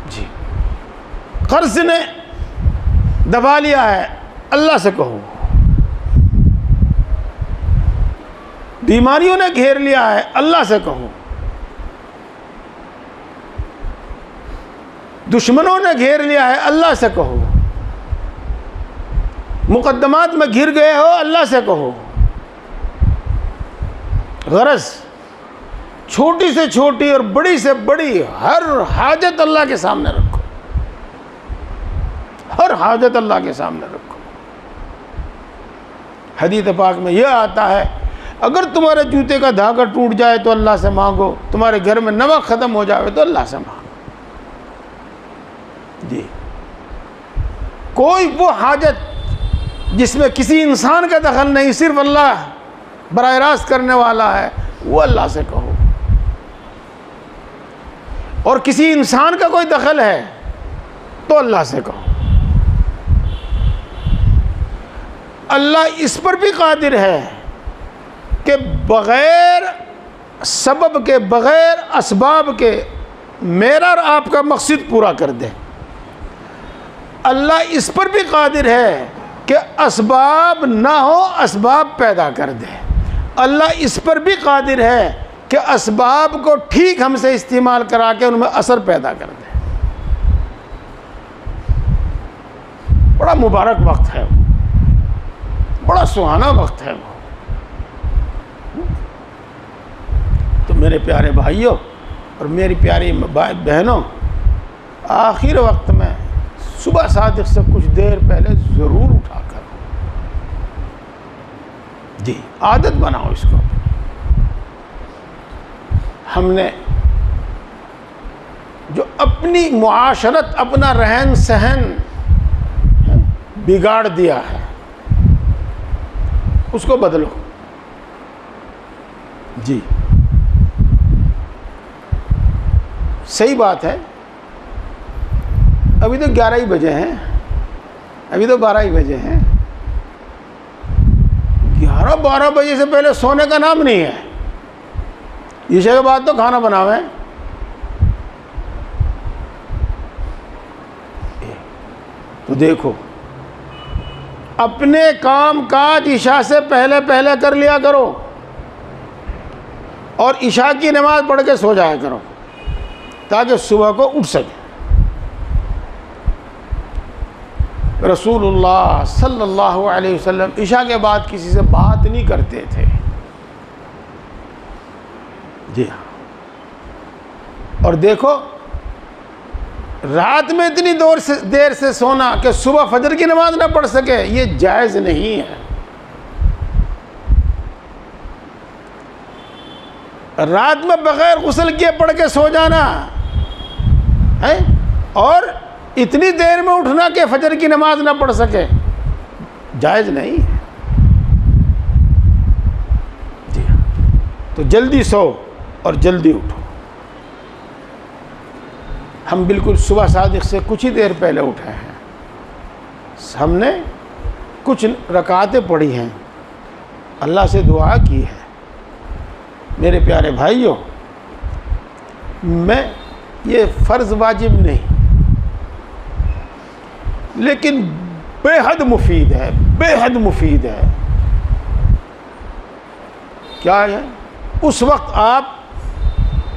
जी, कर्ज ने दबा लिया है, अल्लाह से कहो। बीमारियों ने घेर लिया है, अल्लाह से कहो। दुश्मनों ने घेर लिया है, अल्लाह से कहो। मुकद्दमात में घिर गए हो, अल्लाह से कहो। गरज छोटी से छोटी और बड़ी से बड़ी हर हाजत अल्लाह के सामने रखो, हर हाजत अल्लाह के सामने रखो। हदीस पाक में यह आता है, अगर तुम्हारे जूते का धागा टूट जाए तो अल्लाह से मांगो, तुम्हारे घर में नमक ख़त्म हो जाए तो अल्लाह से मांगो। जी, कोई वो हाजत जिसमें किसी इंसान का दखल नहीं, सिर्फ अल्लाह बराह रास्त करने वाला है, वो अल्लाह से कहो। और किसी इंसान का कोई दखल है तो अल्लाह से कहो। अल्लाह इस पर भी कादिर है कि बग़ैर सबब के, बग़ैर असबाब के मेरा और आपका मकसद पूरा कर दे। अल्लाह इस पर भी कादिर है कि असबाब ना हो, असबाब पैदा कर दे। अल्लाह इस पर भी कादिर है कि असबाब को ठीक हमसे इस्तेमाल करा के उनमें असर पैदा कर दे। बड़ा मुबारक वक्त है वो, बड़ा सुहाना वक्त है वो। तो मेरे प्यारे भाइयों और मेरी प्यारी बहनों, आखिर वक्त में सुबह सादिक से कुछ देर पहले ज़रूर उठा करो। जी, आदत बनाओ इसको। हमने जो अपनी मुआशरत, अपना रहन सहन बिगाड़ दिया है, उसको बदलो। जी, सही बात है। अभी तो 11 ही बजे हैं, अभी तो 12 ही बजे हैं। 11-12 बजे से पहले सोने का नाम नहीं है। ईशा के बाद तो खाना बनावे। तो देखो, अपने काम काज ईशा से पहले पहले कर लिया करो और ईशा की नमाज पढ़ के सो जाया करो ताकि सुबह को उठ सके। रसूलुल्लाह सल्लल्लाहु अलैहि वसल्लम ईशा के बाद किसी से बात नहीं करते थे। जी हाँ। और देखो, रात में इतनी देर से सोना कि सुबह फजर की नमाज ना पढ़ सके, ये जायज़ नहीं है। रात में बगैर गुस्ल किए पढ़ के सो जाना है और इतनी देर में उठना कि फजर की नमाज ना पढ़ सके, जायज़ नहीं है। जी हाँ। तो जल्दी सो और जल्दी उठो। हम बिल्कुल सुबह सादिक से कुछ ही देर पहले उठे हैं। हमने कुछ रकातें पढ़ी हैं, अल्लाह से दुआ की है। मेरे प्यारे भाइयों, मैं ये फ़र्ज़ वाजिब नहीं, लेकिन बेहद मुफीद है, बेहद मुफीद है। क्या है? उस वक्त आप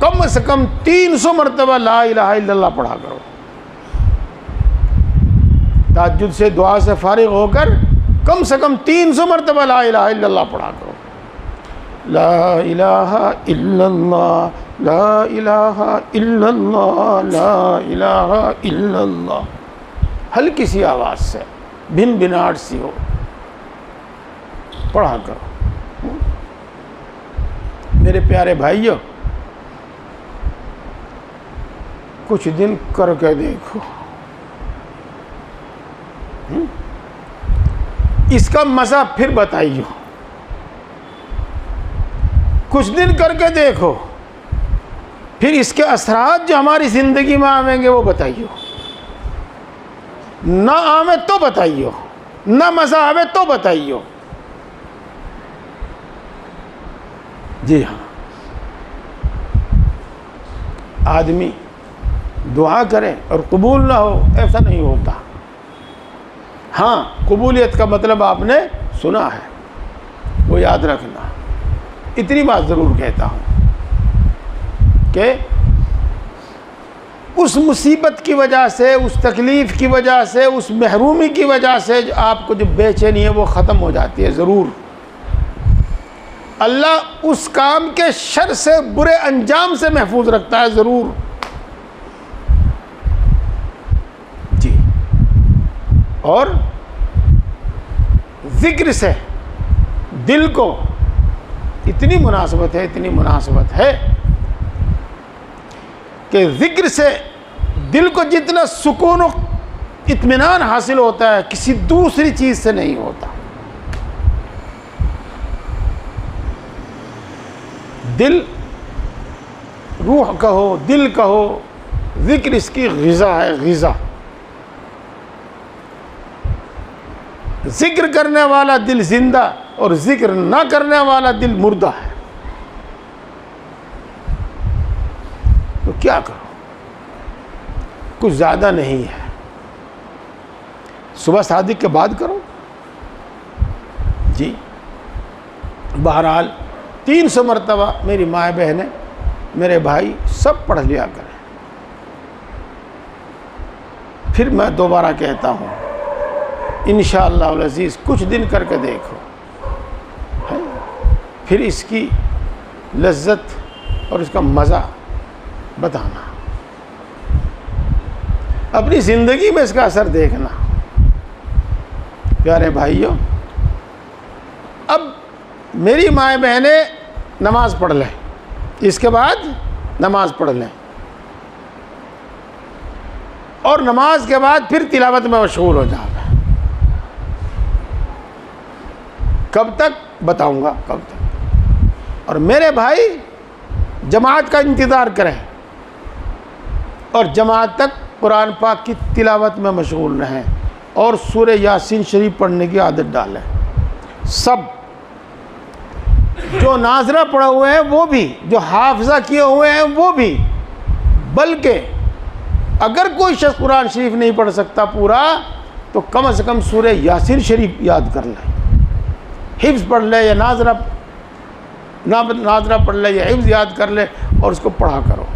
कम से कम 300 मरतबा ला इलाहा इल्लल्लाह पढ़ा करो। तहज्जुद से, दुआ से फारिग होकर कम से कम 300 मरतबा ला इलाहा इल्लल्लाह पढ़ा करो। ला इलाहा इल्लल्लाह, ला इलाहा इल्लल्लाह, ला इलाहा इल्लल्लाह। हल्की सी आवाज़ से, भिन भिनाट सी हो, पढ़ा करो। मेरे प्यारे भाइयों, कुछ दिन करके देखो, इसका मज़ा फिर बताइयो। कुछ दिन करके देखो, फिर इसके असरात जो हमारी ज़िंदगी में आवेंगे वो बताइयो। ना आवे तो बताइयो, ना मज़ा आवे तो बताइयो। जी हाँ, आदमी दुआ करे और कबूल ना हो, ऐसा नहीं होता। हाँ, कबूलियत का मतलब आपने सुना है, वो याद रखना। इतनी बात ज़रूर कहता हूँ कि उस मुसीबत की वजह से, उस तकलीफ़ की वजह से, उस महरूमी की वजह से जो आपको जो बेचैनी है वो ख़त्म हो जाती है ज़रूर। अल्लाह उस काम के शर से, बुरे अंजाम से महफूज रखता है ज़रूर। जी, और ज़िक्र से दिल को इतनी मुनासबत है, इतनी मुनासबत है कि ज़िक्र से दिल को जितना सुकून इत्मीनान हासिल होता है, किसी दूसरी चीज़ से नहीं होता। दिल, रूह कहो, दिल कहो, ज़िक्र इसकी ग़िज़ा है, ग़िज़ा। ज़िक्र करने वाला दिल ज़िंदा और ज़िक्र ना करने वाला दिल मुर्दा है। तो क्या करो, कुछ ज़्यादा नहीं है। सुबह सादिक के बाद करो जी। बहरहाल 300 मरतबा मेरी माँ बहनें, मेरे भाई सब पढ़ लिया करें। फिर मैं दोबारा कहता हूँ, इंशाअल्लाह अल अज़ीज़ कुछ दिन करके देखो, है? फिर इसकी लज्जत और इसका मज़ा बताना, अपनी ज़िंदगी में इसका असर देखना। प्यारे भाइयों, अब मेरी माएँ बहनें नमाज़ पढ़ लें, इसके बाद नमाज़ पढ़ लें और नमाज के बाद फिर तिलावत में मशगूल हो जाए। कब तक बताऊंगा, कब तक। और मेरे भाई जमात का इंतज़ार करें और जमात तक कुरान पाक की तिलावत में मशगूल रहें और सूरह यासीन शरीफ पढ़ने की आदत डालें। सब जो नाज़रा पढ़े हुए हैं वो भी, जो हाफ़िज़ा किए हुए हैं वो भी, बल्कि अगर कोई शख्स कुरान शरीफ नहीं पढ़ सकता पूरा, तो कम से कम सूरह यासीन शरीफ याद कर ले, हिफ्ज़ पढ़ ले या नाज़रा पढ़ ले या हिफ्ज़ याद कर ले और उसको पढ़ा करो।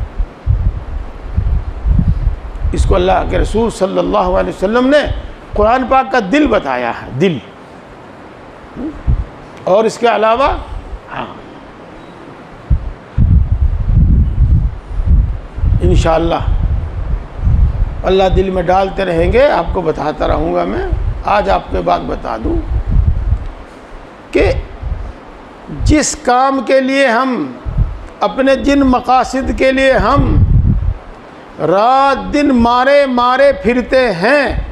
इसको अल्लाह के रसूल सल्लल्लाहु अलैहि वसल्लम ने कुरान पाक का दिल बताया है, दिल। और इसके अलावा हाँ, इंशाअल्लाह अल्लाह दिल में डालते रहेंगे, आपको बताता रहूँगा मैं। आज आपको बात बता दूँ कि जिस काम के लिए हम, अपने जिन मकासद के लिए हम रात दिन मारे मारे फिरते हैं,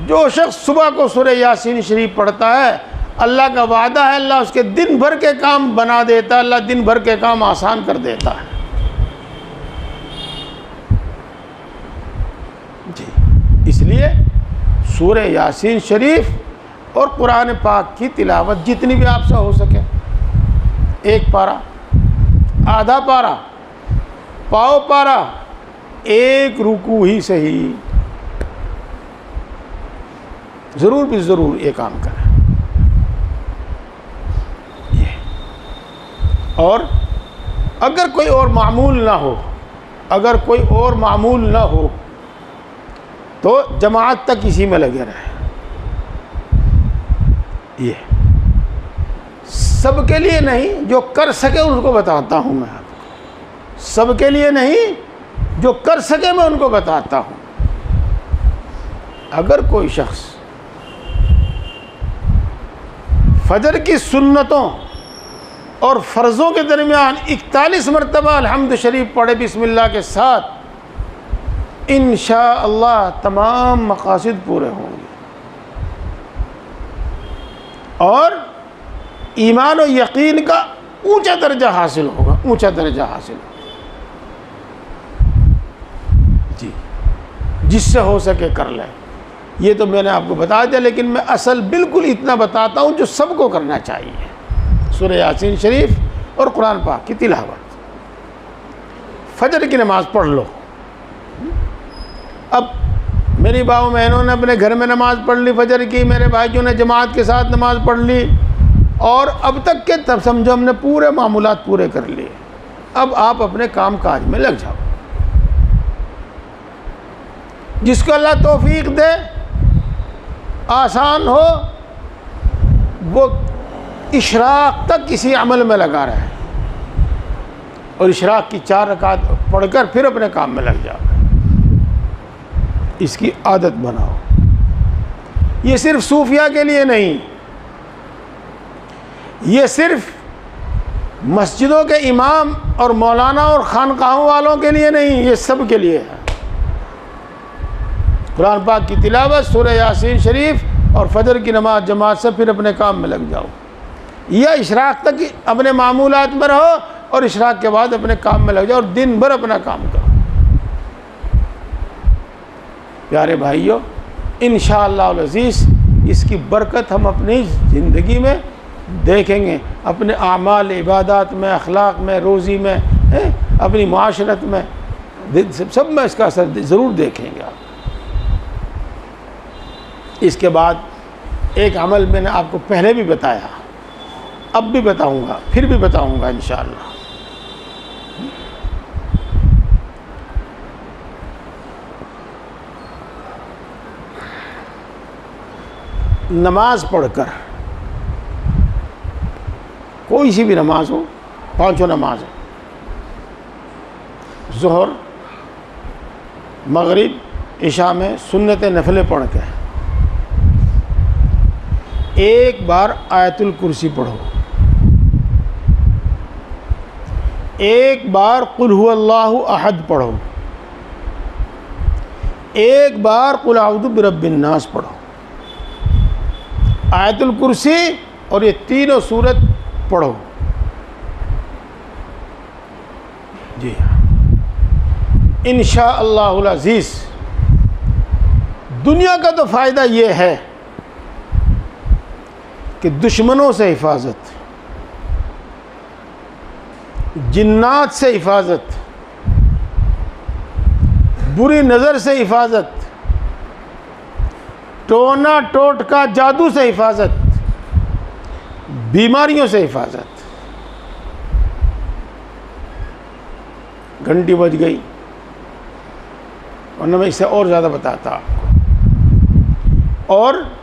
जो शख्स सुबह को सूरह यासीन शरीफ पढ़ता है, अल्लाह का वादा है, अल्लाह उसके दिन भर के काम बना देता है, अल्लाह दिन भर के काम आसान कर देता है जी। इसलिए सूरह यासीन शरीफ और कुरान पाक की तिलावत जितनी भी आपसे हो सके, एक पारा, आधा पारा, पाव पारा, एक रुकू ही सही, ज़रूर भी ज़रूर ये काम करें। ये और अगर कोई और मामूल ना हो, अगर कोई और मामूल ना हो तो जमात तक इसी में लगे रहें। ये सबके लिए नहीं, जो कर सके उनको बताता हूँ मैं आपको, सबके लिए नहीं, जो कर सके मैं उनको बताता हूँ। अगर कोई शख्स फजर की सुन्नतों और फ़र्ज़ों के दरमियान 41 मरतबा अल्हम्द शरीफ पढ़े बिस्मिल्लाह के साथ, इंशाअल्लाह तमाम मकासिद पूरे होंगे और ईमान और यकीन का ऊंचा दर्जा हासिल होगा, ऊंचा दर्जा हासिल होगा जी। जिससे हो सके कर लें। ये तो मैंने आपको बता दिया, लेकिन मैं असल बिल्कुल इतना बताता हूँ जो सबको करना चाहिए। सूरह यासीन शरीफ और कुरान पाक की तिलावत, फजर की नमाज़ पढ़ लो। अब मेरी बाबू बहनों ने अपने घर में नमाज़ पढ़ ली फजर की, मेरे भाइयों ने जमात के साथ नमाज़ पढ़ ली और अब तक के तब समझो हमने पूरे मामूलात पूरे कर लिए। अब आप अपने काम काज में लग जाओ। जिसको अल्लाह तौफीक दे, आसान हो, वो इशराक तक किसी अमल में लगा रहे और इशराक की 4 रकात पढ़कर फिर अपने काम में लग जाओ। इसकी आदत बनाओ। ये सिर्फ सूफिया के लिए नहीं, ये सिर्फ मस्जिदों के इमाम और मौलाना और खानकाहों वालों के लिए नहीं, ये सब के लिए है। कुरान पाक की तिलावत, सूरह यासीन शरीफ और फजर की नमाज जमात से फिर अपने काम में लग जाओ, या इशराक तक अपने मामूलात में रहो और इशराक के बाद अपने काम में लग जाओ और दिन भर अपना काम करो। प्यारे भाइयों, इंशाअल्लाह अज़ीज़ इसकी बरकत हम अपनी ज़िंदगी में देखेंगे, अपने आमाल इबादत में, अखलाक में, रोज़ी में, अपनी माशरत में, सब में इसका असर ज़रूर देखेंगे आप। इसके बाद एक अमल मैंने आपको पहले भी बताया, अब भी बताऊंगा, फिर भी बताऊंगा इंशाअल्लाह। नमाज पढ़कर, कोई सी भी नमाज हो, पांचों नमाज हो, ज़ोहर, मगरिब, इशा में सुन्नत नफले पढ़ के एक बार आयतुल कुर्सी पढ़ो, एक बार कुल हुवल्लाहु अहद पढ़ो, एक बार कुल अऊज़ु बिरब्बिन नास पढ़ो। आयतुल कुर्सी और ये तीनों सूरत पढ़ो। जी हाँ, इंशाअल्लाहुल अज़ीज़ दुनिया का तो फ़ायदा ये है कि दुश्मनों से हिफाजत, जिन्नात से हिफाजत, बुरी नज़र से हिफाजत, टोना टोटका जादू से हिफाजत, बीमारियों से हिफाजत। घंटी बज गई, वरना मैं इससे और ज़्यादा बताता आपको। और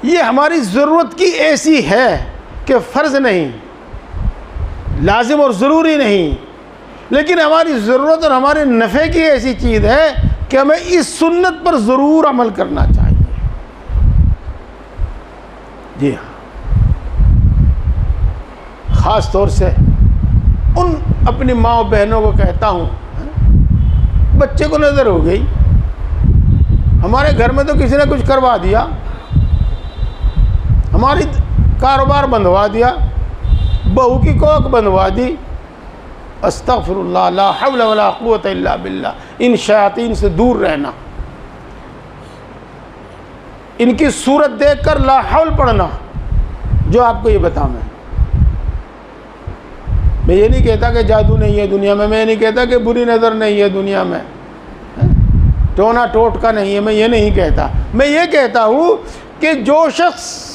ये हमारी ज़रूरत की ऐसी है कि फ़र्ज़ नहीं, लाजिम और ज़रूरी नहीं, लेकिन हमारी ज़रूरत और हमारे नफ़े की ऐसी चीज़ है कि हमें इस सुन्नत पर ज़रूर अमल करना चाहिए। जी हाँ, ख़ास तौर से उन अपनी माँ बहनों को कहता हूँ, बच्चे को नज़र हो गई, हमारे घर में तो किसी ने कुछ करवा दिया, हमारी कारोबार बंधवा दिया, बहू की कोख बंधवा दी, अस्तग़फिरुल्लाह, ला हौला वला कुव्वता इल्ला बिल्लाह। इन शयातीन से दूर रहना, इनकी सूरत देखकर ला हौल पढ़ना। जो आपको ये बताऊँ, मैं ये नहीं कहता कि जादू नहीं है दुनिया में, मैं ये नहीं कहता कि बुरी नज़र नहीं है दुनिया में, टोना टोटका नहीं है, मैं ये नहीं कहता। मैं ये कहता हूँ कि जो शख्स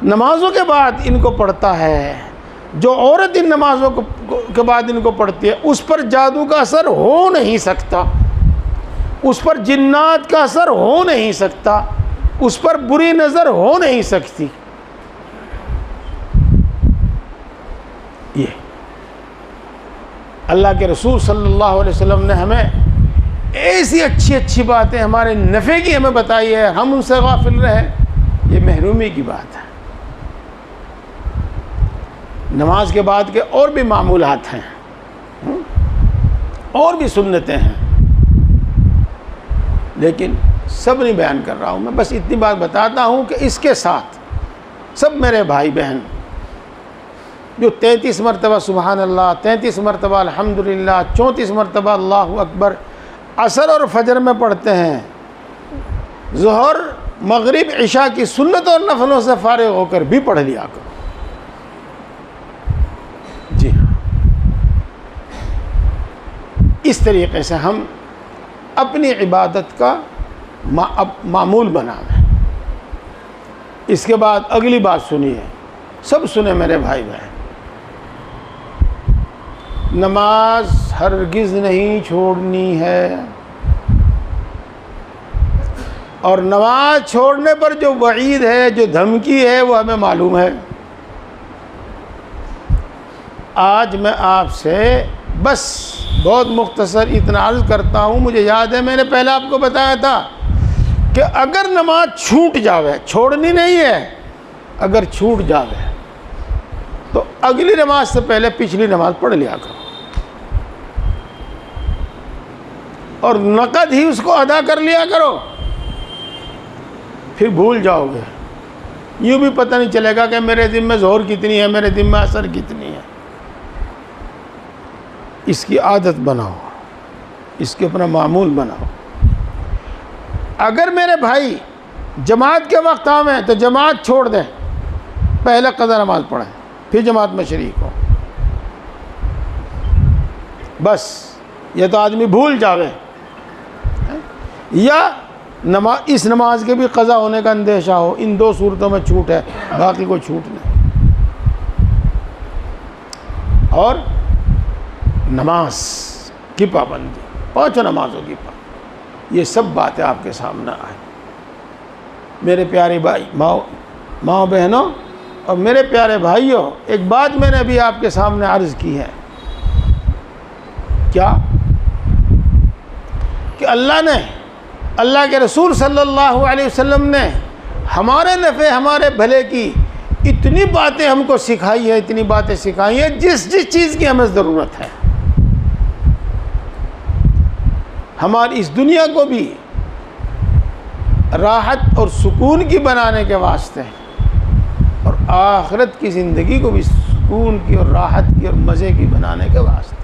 नमाज़ों के बाद इनको पढ़ता है, जो औरत इन नमाज़ों के बाद इनको पढ़ती है, उस पर जादू का असर हो नहीं सकता, उस पर जिन्नात का असर हो नहीं सकता, उस पर बुरी नज़र हो नहीं सकती। ये अल्लाह के रसूल सल्लल्लाहु अलैहि वसल्लम ने हमें ऐसी अच्छी अच्छी बातें हमारे नफ़े की हमें बताई है, हम उनसे गाफिल रहे, ये महरूमी की बात है। नमाज के बाद के और भी मामूलात हैं, और भी सुन्नतें हैं, लेकिन सब नहीं बयान कर रहा हूँ मैं, बस इतनी बात बताता हूँ कि इसके साथ सब मेरे भाई बहन जो 33 मरतबा सुबहान अल्लाह, 33 मरतबा अल्हम्दुलिल्लाह, 34 मरतबा अल्लाहु अकबर असर और फजर में पढ़ते हैं, ज़ोहर मगरिब इशा की सुन्नत और नफलों से फारिग होकर भी पढ़ लिया करो। जी हाँ, इस तरीक़े से हम अपनी इबादत का मामूल बनावें। इसके बाद अगली बात सुनिए, सब सुने मेरे भाई बहन, नमाज हरगिज़ नहीं छोड़नी है, और नमाज छोड़ने पर जो वईद है, जो धमकी है, वो हमें मालूम है। आज मैं आपसे बस बहुत मुख्तसर इतना अर्ज़ करता हूँ। मुझे याद है मैंने पहले आपको बताया था कि अगर नमाज छूट जावे, छोड़नी नहीं है, अगर छूट जावे तो अगली नमाज से पहले पिछली नमाज पढ़ लिया करो। और नकद ही उसको अदा कर लिया करो, फिर भूल जाओगे। यूँ भी पता नहीं चलेगा कि मेरे दिन में ज़ोहर कितनी है, मेरे दिन में असर कितनी है। इसकी आदत बनाओ, इसके अपना मामूल बनाओ। अगर मेरे भाई जमात के वक्त आवें तो जमात छोड़ दें, पहले क़ज़ा नमाज पढ़ें, फिर जमात में शरीक हो। बस ये तो आदमी भूल जावे, या इस नमाज के भी क़ज़ा होने का अंदेशा हो। इन दो सूरतों में छूट है, बाकी कोई छूट नहीं। और नमाज की पाबंदी, 5 नमाजों की पाबंदी, ये सब बातें आपके सामने आए। मेरे प्यारे भाई माँ बहनों और मेरे प्यारे भाइयों, एक बात मैंने अभी आपके सामने अर्ज़ की है। क्या कि अल्लाह के रसूल सल्लल्लाहु अलैहि वसल्लम ने हमारे नफ़े हमारे भले की इतनी बातें हमको सिखाई है, इतनी बातें सिखाई हैं जिस चीज़ की हमें ज़रूरत है, हमारी इस दुनिया को भी राहत और सुकून की बनाने के वास्ते और आखिरत की ज़िंदगी को भी सुकून की और राहत की और मज़े की बनाने के वास्ते।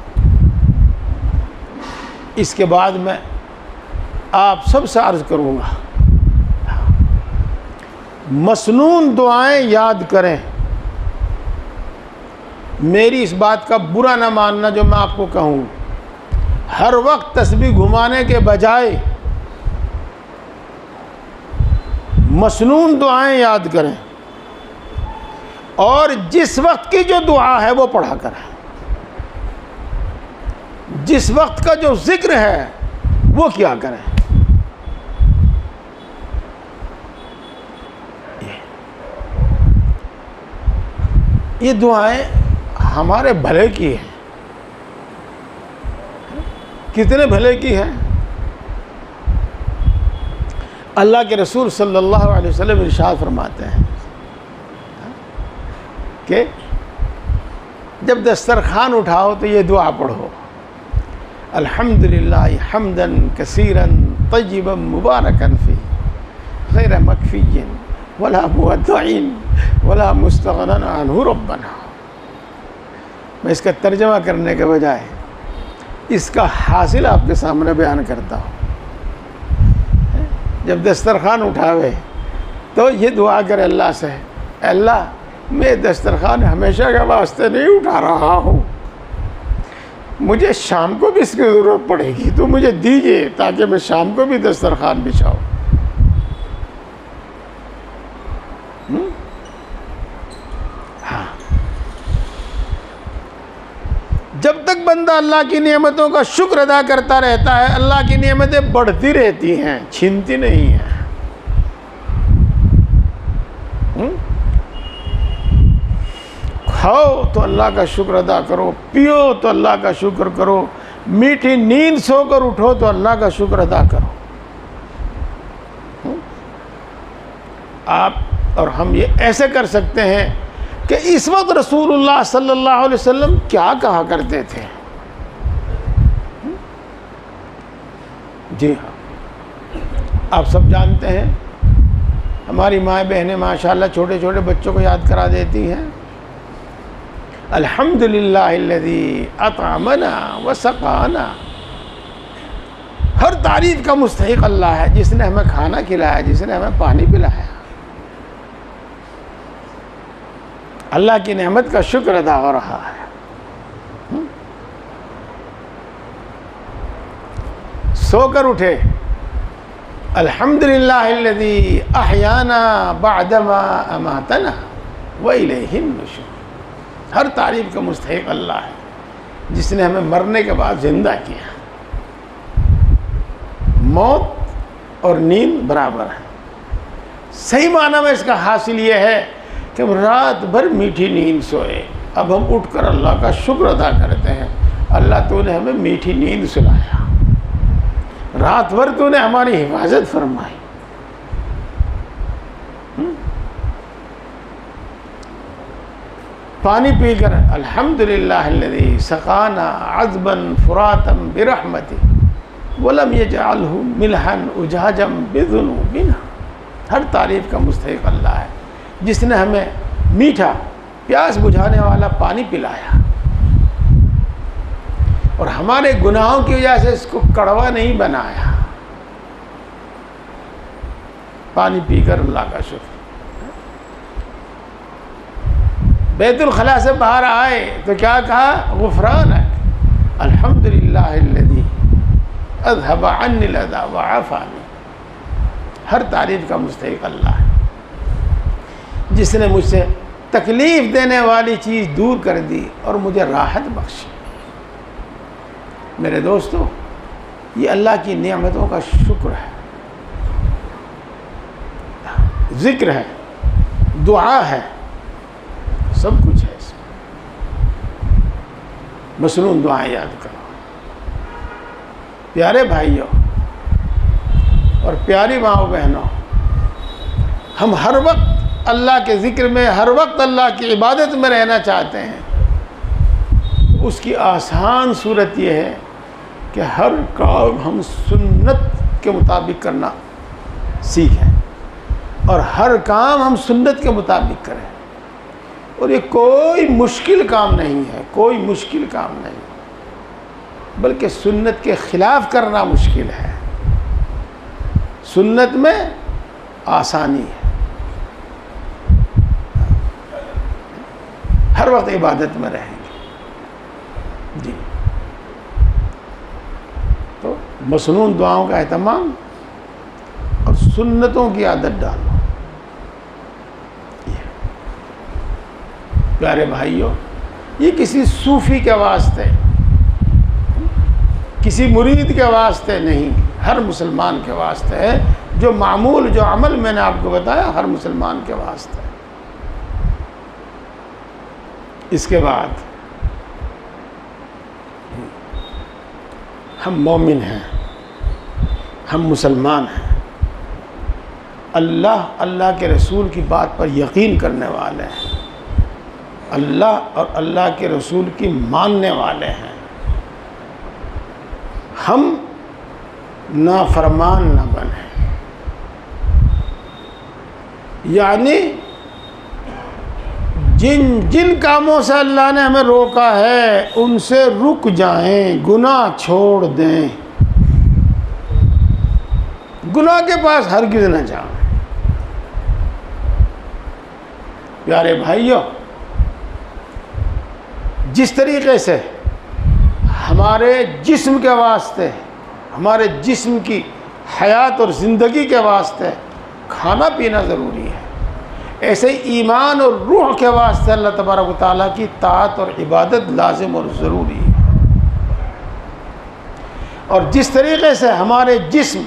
इसके बाद मैं आप सबसे अर्ज़ करूँगा, मसनून दुआएं याद करें। मेरी इस बात का बुरा ना मानना जो मैं आपको कहूँ। हर वक्त तस्बीह घुमाने के बजाय मसनून दुआएं याद करें, और जिस वक्त की जो दुआ है वो पढ़ा करें। जिस वक्त का जो जिक्र है वो क्या करें। ये दुआएं हमारे भले की हैं। कितने भले की है। अल्लाह के रसूल सल्लल्लाहु अलैहि वसल्लम इरशाद फरमाते हैं कि जब दस्तरखान उठाओ तो ये दुआ पढ़ो, अल्हम्दुलिल्लाह हम्दन कसीरन तय्यबन मुबारकन फी गैर मकफिय्यन वला मुअद्दइन वला मुस्तगनन अन्हु रब्बना। मैं इसका तर्जमा करने के बजाय इसका हासिल आपके सामने बयान करता हूँ। जब दस्तरखान उठावे तो ये दुआ करे अल्लाह से, अल्लाह मैं दस्तरखान हमेशा के वास्ते नहीं उठा रहा हूँ, मुझे शाम को भी इसकी ज़रूरत पड़ेगी तो मुझे दीजिए ताकि मैं शाम को भी दस्तरखान बिछाऊँ। हाँ, जब तक बंदा अल्लाह की नेमतों का शुक्र अदा करता रहता है, अल्लाह की नेमतें बढ़ती रहती हैं, छीनती नहीं हैं। खाओ तो अल्लाह का शुक्र अदा करो, पियो तो अल्लाह का शुक्र करो, मीठी नींद सोकर उठो तो अल्लाह का शुक्र अदा करो। आप और हम ये ऐसे कर सकते हैं कि इस वक्त रसूलुल्लाह सल्लल्लाहु अलैहि वसल्लम क्या कहा करते थे। जी हाँ, आप सब जानते हैं, हमारी माँ बहनें माशाल्लाह छोटे छोटे बच्चों को याद करा देती हैं, अल्हम्दुलिल्लाहिल्लज़ी अतअमना व सक़ाना। हर तारीफ़ का मुस्तहिक़ अल्लाह है जिसने हमें खाना खिलाया, जिसने हमें पानी पिलाया। अल्लाह की नेमत का शुक्र अदा हो रहा है। सोकर उठे, अल्हम्दुलिल्लाहिल्लज़ी अहयाना बअदमा अमातना व इलैहिन नुशूर। हर तारीफ़ का मुस्तहिक़ अल्लाह है जिसने हमें मरने के बाद ज़िंदा किया। मौत और नींद बराबर है। सही माना में इसका हासिल ये है कि हम रात भर मीठी नींद सोए, अब हम उठकर अल्लाह का शुक्र अदा करते हैं, अल्लाह तूने हमें मीठी नींद सुलाया, रात भर तूने हमारी हिफाजत फरमाई। पानी पीकर अल्हम्दुलिल्लाहिल्लज़ी सक़ाना अज़बन फ़ुरातम बिरहमती। वलम यजअलहु मिल्हन उजाजम बिज़ुनूबिना। हर तारीफ़ का मुस्तहिक़ अल्लाह है जिसने हमें मीठा प्यास बुझाने वाला पानी पिलाया और हमारे गुनाहों की वजह से इसको कड़वा नहीं बनाया। पानी पीकर अल्लाह का शुक्र। बैतुल खला से बाहर आए तो क्या कहा? गुफ़रानक अल्हम्दुलिल्लाहिल्लज़ी अज़हब अन्निल अज़ा व आफ़ानी। हर तारीफ़ का मुस्तहिक़ अल्लाह है जिसने मुझसे तकलीफ़ देने वाली चीज़ दूर कर दी और मुझे राहत बख्शी। मेरे दोस्तों, ये अल्लाह की नेमतों का शुक्र है, ज़िक्र है, दुआ है, सब कुछ है इसमें। मसनून दुआएं याद करो। प्यारे भाइयों और प्यारी माओ बहनों, हम हर वक्त अल्लाह के ज़िक्र में, हर वक्त अल्लाह की इबादत में रहना चाहते हैं। उसकी आसान सूरत यह है कि हर काम हम सुन्नत के मुताबिक करना सीखें और हर काम हम सुन्नत के मुताबिक करें। और ये कोई मुश्किल काम नहीं है, कोई मुश्किल काम नहीं, बल्कि सुन्नत के ख़िलाफ़ करना मुश्किल है। सुन्नत में आसानी है। हर वक्त इबादत में रहेंगे जी। तो मसनून दुआओं का एहतमाम और सुन्नतों की आदत डालो। प्यारे भाइयों, ये किसी सूफ़ी के वास्ते, किसी मुरीद के वास्ते नहीं, हर मुसलमान के वास्ते है। जो मामूल, जो अमल मैंने आपको बताया, हर मुसलमान के वास्ते है। इसके बाद हम मोमिन हैं, हम मुसलमान हैं, अल्लाह के रसूल की बात पर यकीन करने वाले हैं, अल्लाह और अल्लाह के रसूल की मानने वाले हैं। हम नाफरमान न बने, यानी जिन जिन कामों से अल्लाह ने हमें रोका है उनसे रुक जाएं, गुनाह छोड़ दें, गुनाह के पास हरगिज़ न जाएं। प्यारे भाइयों, जिस तरीके से हमारे जिस्म के वास्ते, हमारे जिस्म की हयात और ज़िंदगी के वास्ते खाना पीना ज़रूरी है, ऐसे ईमान और रूह के वास्ते अल्लाह तबारक व तआला की ताअत और इबादत लाजिम और ज़रूरी है। और जिस तरीके से हमारे जिस्म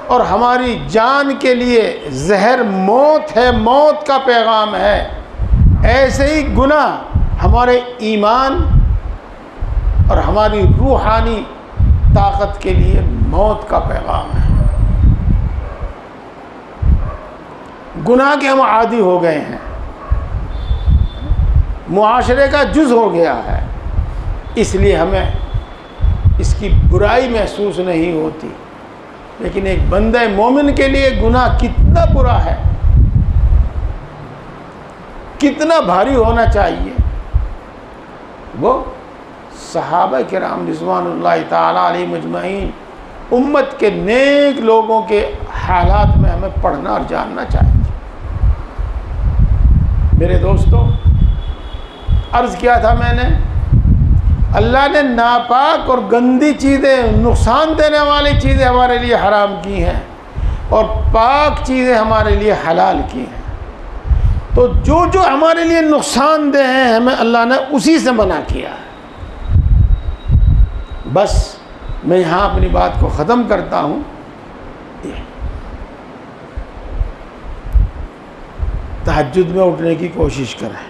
और हमारी जान के लिए जहर मौत है, मौत का पैगाम है, ऐसे ही गुनाह हमारे ईमान और हमारी रूहानी ताकत के लिए मौत का पैगाम है। गुनाह के हम आदी हो गए हैं, मुआशरे का जुज़ हो गया है, इसलिए हमें इसकी बुराई महसूस नहीं होती। लेकिन एक बंदे मोमिन के लिए गुनाह कितना बुरा है, कितना भारी होना चाहिए, वो सहाबा किराम रिज़वानुल्लाहि ताला अलैहिम अजमईन, उम्मत के नेक लोगों के हालात में हमें पढ़ना और जानना चाहिए। मेरे दोस्तों, अर्ज़ किया था मैंने, अल्लाह ने नापाक और गंदी चीज़ें, नुकसान देने वाली चीज़ें हमारे लिए हराम की हैं और पाक चीज़ें हमारे लिए हलाल की हैं। तो जो जो हमारे लिए नुकसानदेह हैं, हमें अल्लाह ने उसी से मना किया है। बस मैं यहाँ अपनी बात को ख़त्म करता हूँ। तहज्जुद में उठने की कोशिश करें।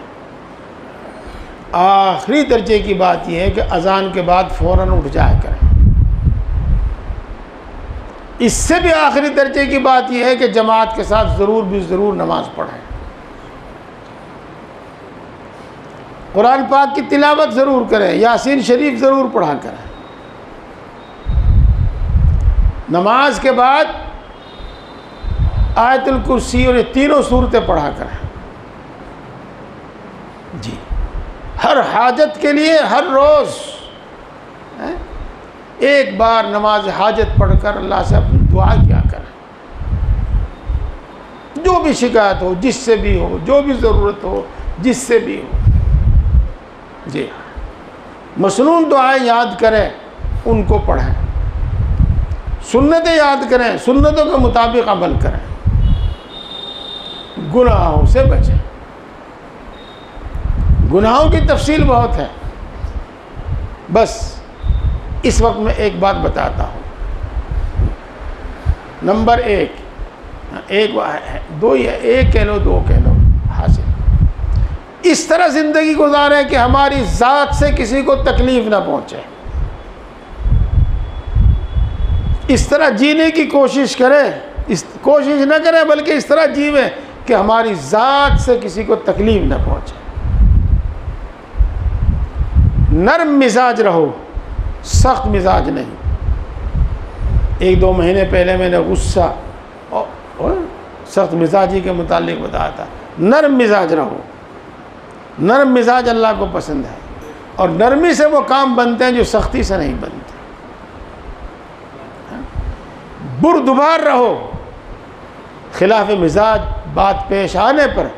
आखिरी दर्जे की बात यह है कि अज़ान के बाद फ़ौरन उठ जाया करें। इससे भी आखिरी दर्जे की बात यह है कि जमात के साथ ज़रूर भी ज़रूर नमाज़ पढ़ें, कुरान पाक की तिलावत ज़रूर करें, यासीन शरीफ ज़रूर पढ़ा करें। नमाज के बाद आयतुल कुर्सी और ये तीनों सूरतें पढ़ा करें जी। हर हाजत के लिए हर रोज़ एक बार नमाज हाजत पढ़कर अल्लाह से अपनी दुआ किया करें। जो भी शिकायत हो, जिससे भी हो, जो भी ज़रूरत हो, जिससे भी हो जी। मसनून दुआएं याद करें, उनको पढ़ें। सुन्नतें याद करें, सुन्नतों के मुताबिक अमल करें। गुनाहों से बचें। गुनाहों की तफसील बहुत है, बस इस वक्त मैं एक बात बताता हूँ। नंबर एक दो या एक कह लो, दो कह लो, हासिल इस तरह ज़िंदगी गुजारें कि हमारी ज़ात से किसी को तकलीफ़ ना पहुँचे। इस तरह जीने की कोशिश करें, इस कोशिश न करें बल्कि इस तरह जीवें कि हमारी ज़ात से किसी को तकलीफ़ ना पहुँचे। नरम मिजाज रहो, सख्त मिजाज नहीं। एक दो महीने पहले मैंने गुस्सा और सख्त मिजाजी के मुतालिक बताया था। नरम मिजाज रहो। नरम मिजाज अल्लाह को पसंद है और नरमी से वो काम बनते हैं जो सख्ती से नहीं बनते। बुरदुबार रहो, खिलाफ मिजाज बात पेश आने पर,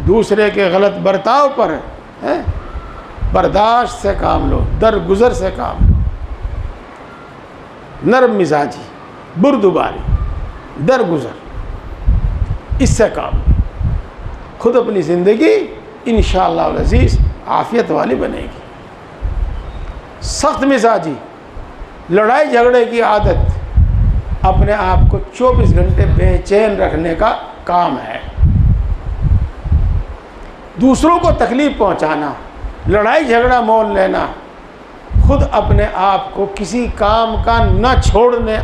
दूसरे के गलत बर्ताव पर बर्दाश्त से काम लो, दरगुजर से काम लो। नरम मिजाजी, बुरदुबारी, दरगुजर, इससे काम लो। खुद अपनी ज़िंदगी इंशाअल्लाह अज़ीज़ आफ़ियत वाली बनेगी। सख्त मिजाजी, लड़ाई झगड़े की आदत अपने आप को 24 घंटे बेचैन रखने का काम है। दूसरों को तकलीफ़ पहुंचाना, लड़ाई झगड़ा मोल लेना, खुद अपने आप को किसी काम का न छोड़ने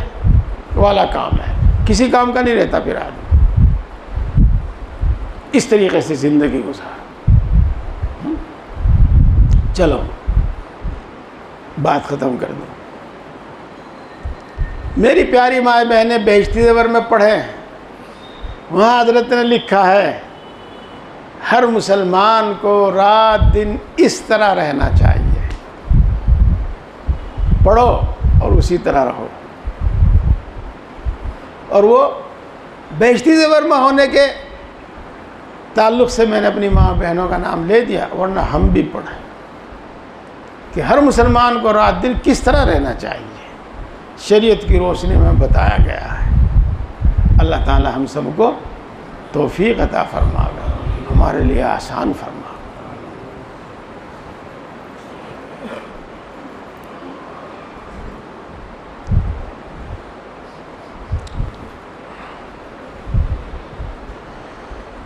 वाला काम है। किसी काम का नहीं रहता फिर आदमी। इस तरीके से ज़िंदगी गुजार। चलो बात ख़त्म कर दो। मेरी प्यारी माए बहनें, बेहिश्ती ज़बर में पढ़ें, वहाँ हज़रत ने लिखा है हर मुसलमान को रात दिन इस तरह रहना चाहिए। पढ़ो और उसी तरह रहो। और वो बेहिश्ती ज़बर में होने के ताल्लुक़ से मैंने अपनी माँ बहनों का नाम ले दिया, वरना हम भी पढ़ें कि हर मुसलमान को रात दिन किस तरह रहना चाहिए। शरीयत की रोशनी में बताया गया है। अल्लाह ताला हम सबको तौफीक अता फरमावे, हमारे लिए आसान फरमा।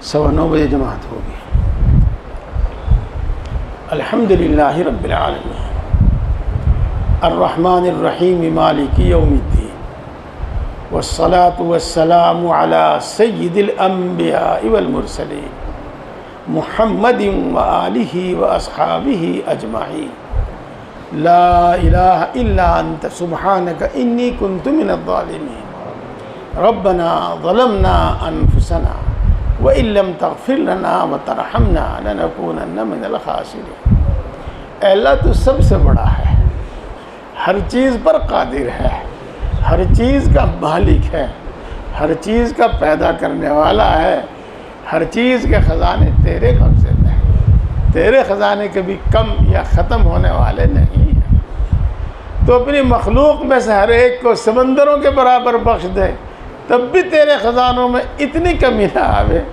सवा 9 बजे जमात होगी। अल्हम्दुलिल्लाहि रब्बिल आलमीन अर्रहमानिर रहीम मालिकी यौमिद्दीन वस्सलातु वस्सलामु अला सय्यिदिल अंबिया'i वल मुरसलीन मुहम्मदिन व आलिहि व अस्हाबिहि अजमाईन। ला इलाहा इल्ला अंत सुब्हानक इन्नी कुन्तु मिनज़ ज़ालिमीन। रब्बना ज़लमना अनफुसना व इल्लम तग़फिर लना व तरहमना लनकूनन्न मिनल ख़ासिरीन। अल्लाह तो सबसे बड़ा है, हर चीज़ पर कादिर है, हर चीज़ का मालिक है, हर चीज़ का पैदा करने वाला है। हर चीज़ के ख़जाने तेरे कब्ज़े में हैं। तेरे ख़जाने कभी कम या ख़त्म होने वाले नहीं हैं। तो अपनी मखलूक में से हर एक को समंदरों के बराबर बख्श दे, तब भी तेरे ख़जानों में इतनी कमी ना आवे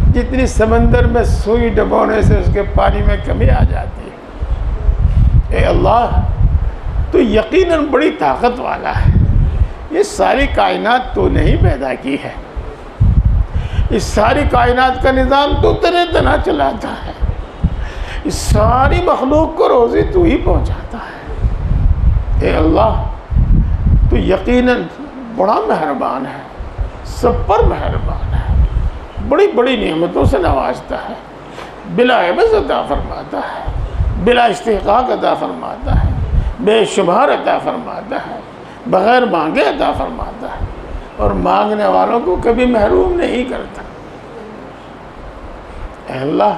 जितनी समंदर में सुई डुबोने से उसके पानी में कमी आ जाती है। ए अल्लाह, तो यकीनन बड़ी ताकत वाला है। ये सारी कायनात तो नहीं पैदा की है, इस सारी कायनात का निज़ाम तो तेरे तना चलाता है। इस सारी मखलूक को रोज़ी तू ही पहुँचाता है। ए अल्लाह, तो यकीनन बड़ा मेहरबान है, सब पर मेहरबान है, बड़ी बड़ी नेमतों से नवाजता है, बिला एवज़ अता फरमाता है, बिला इस्तिहक़ाक़ अता फरमाता है, बेशुमार अता फरमाता है, बग़ैर मांगे अता फरमाता है और मांगने वालों को कभी महरूम नहीं करता। अल्लाह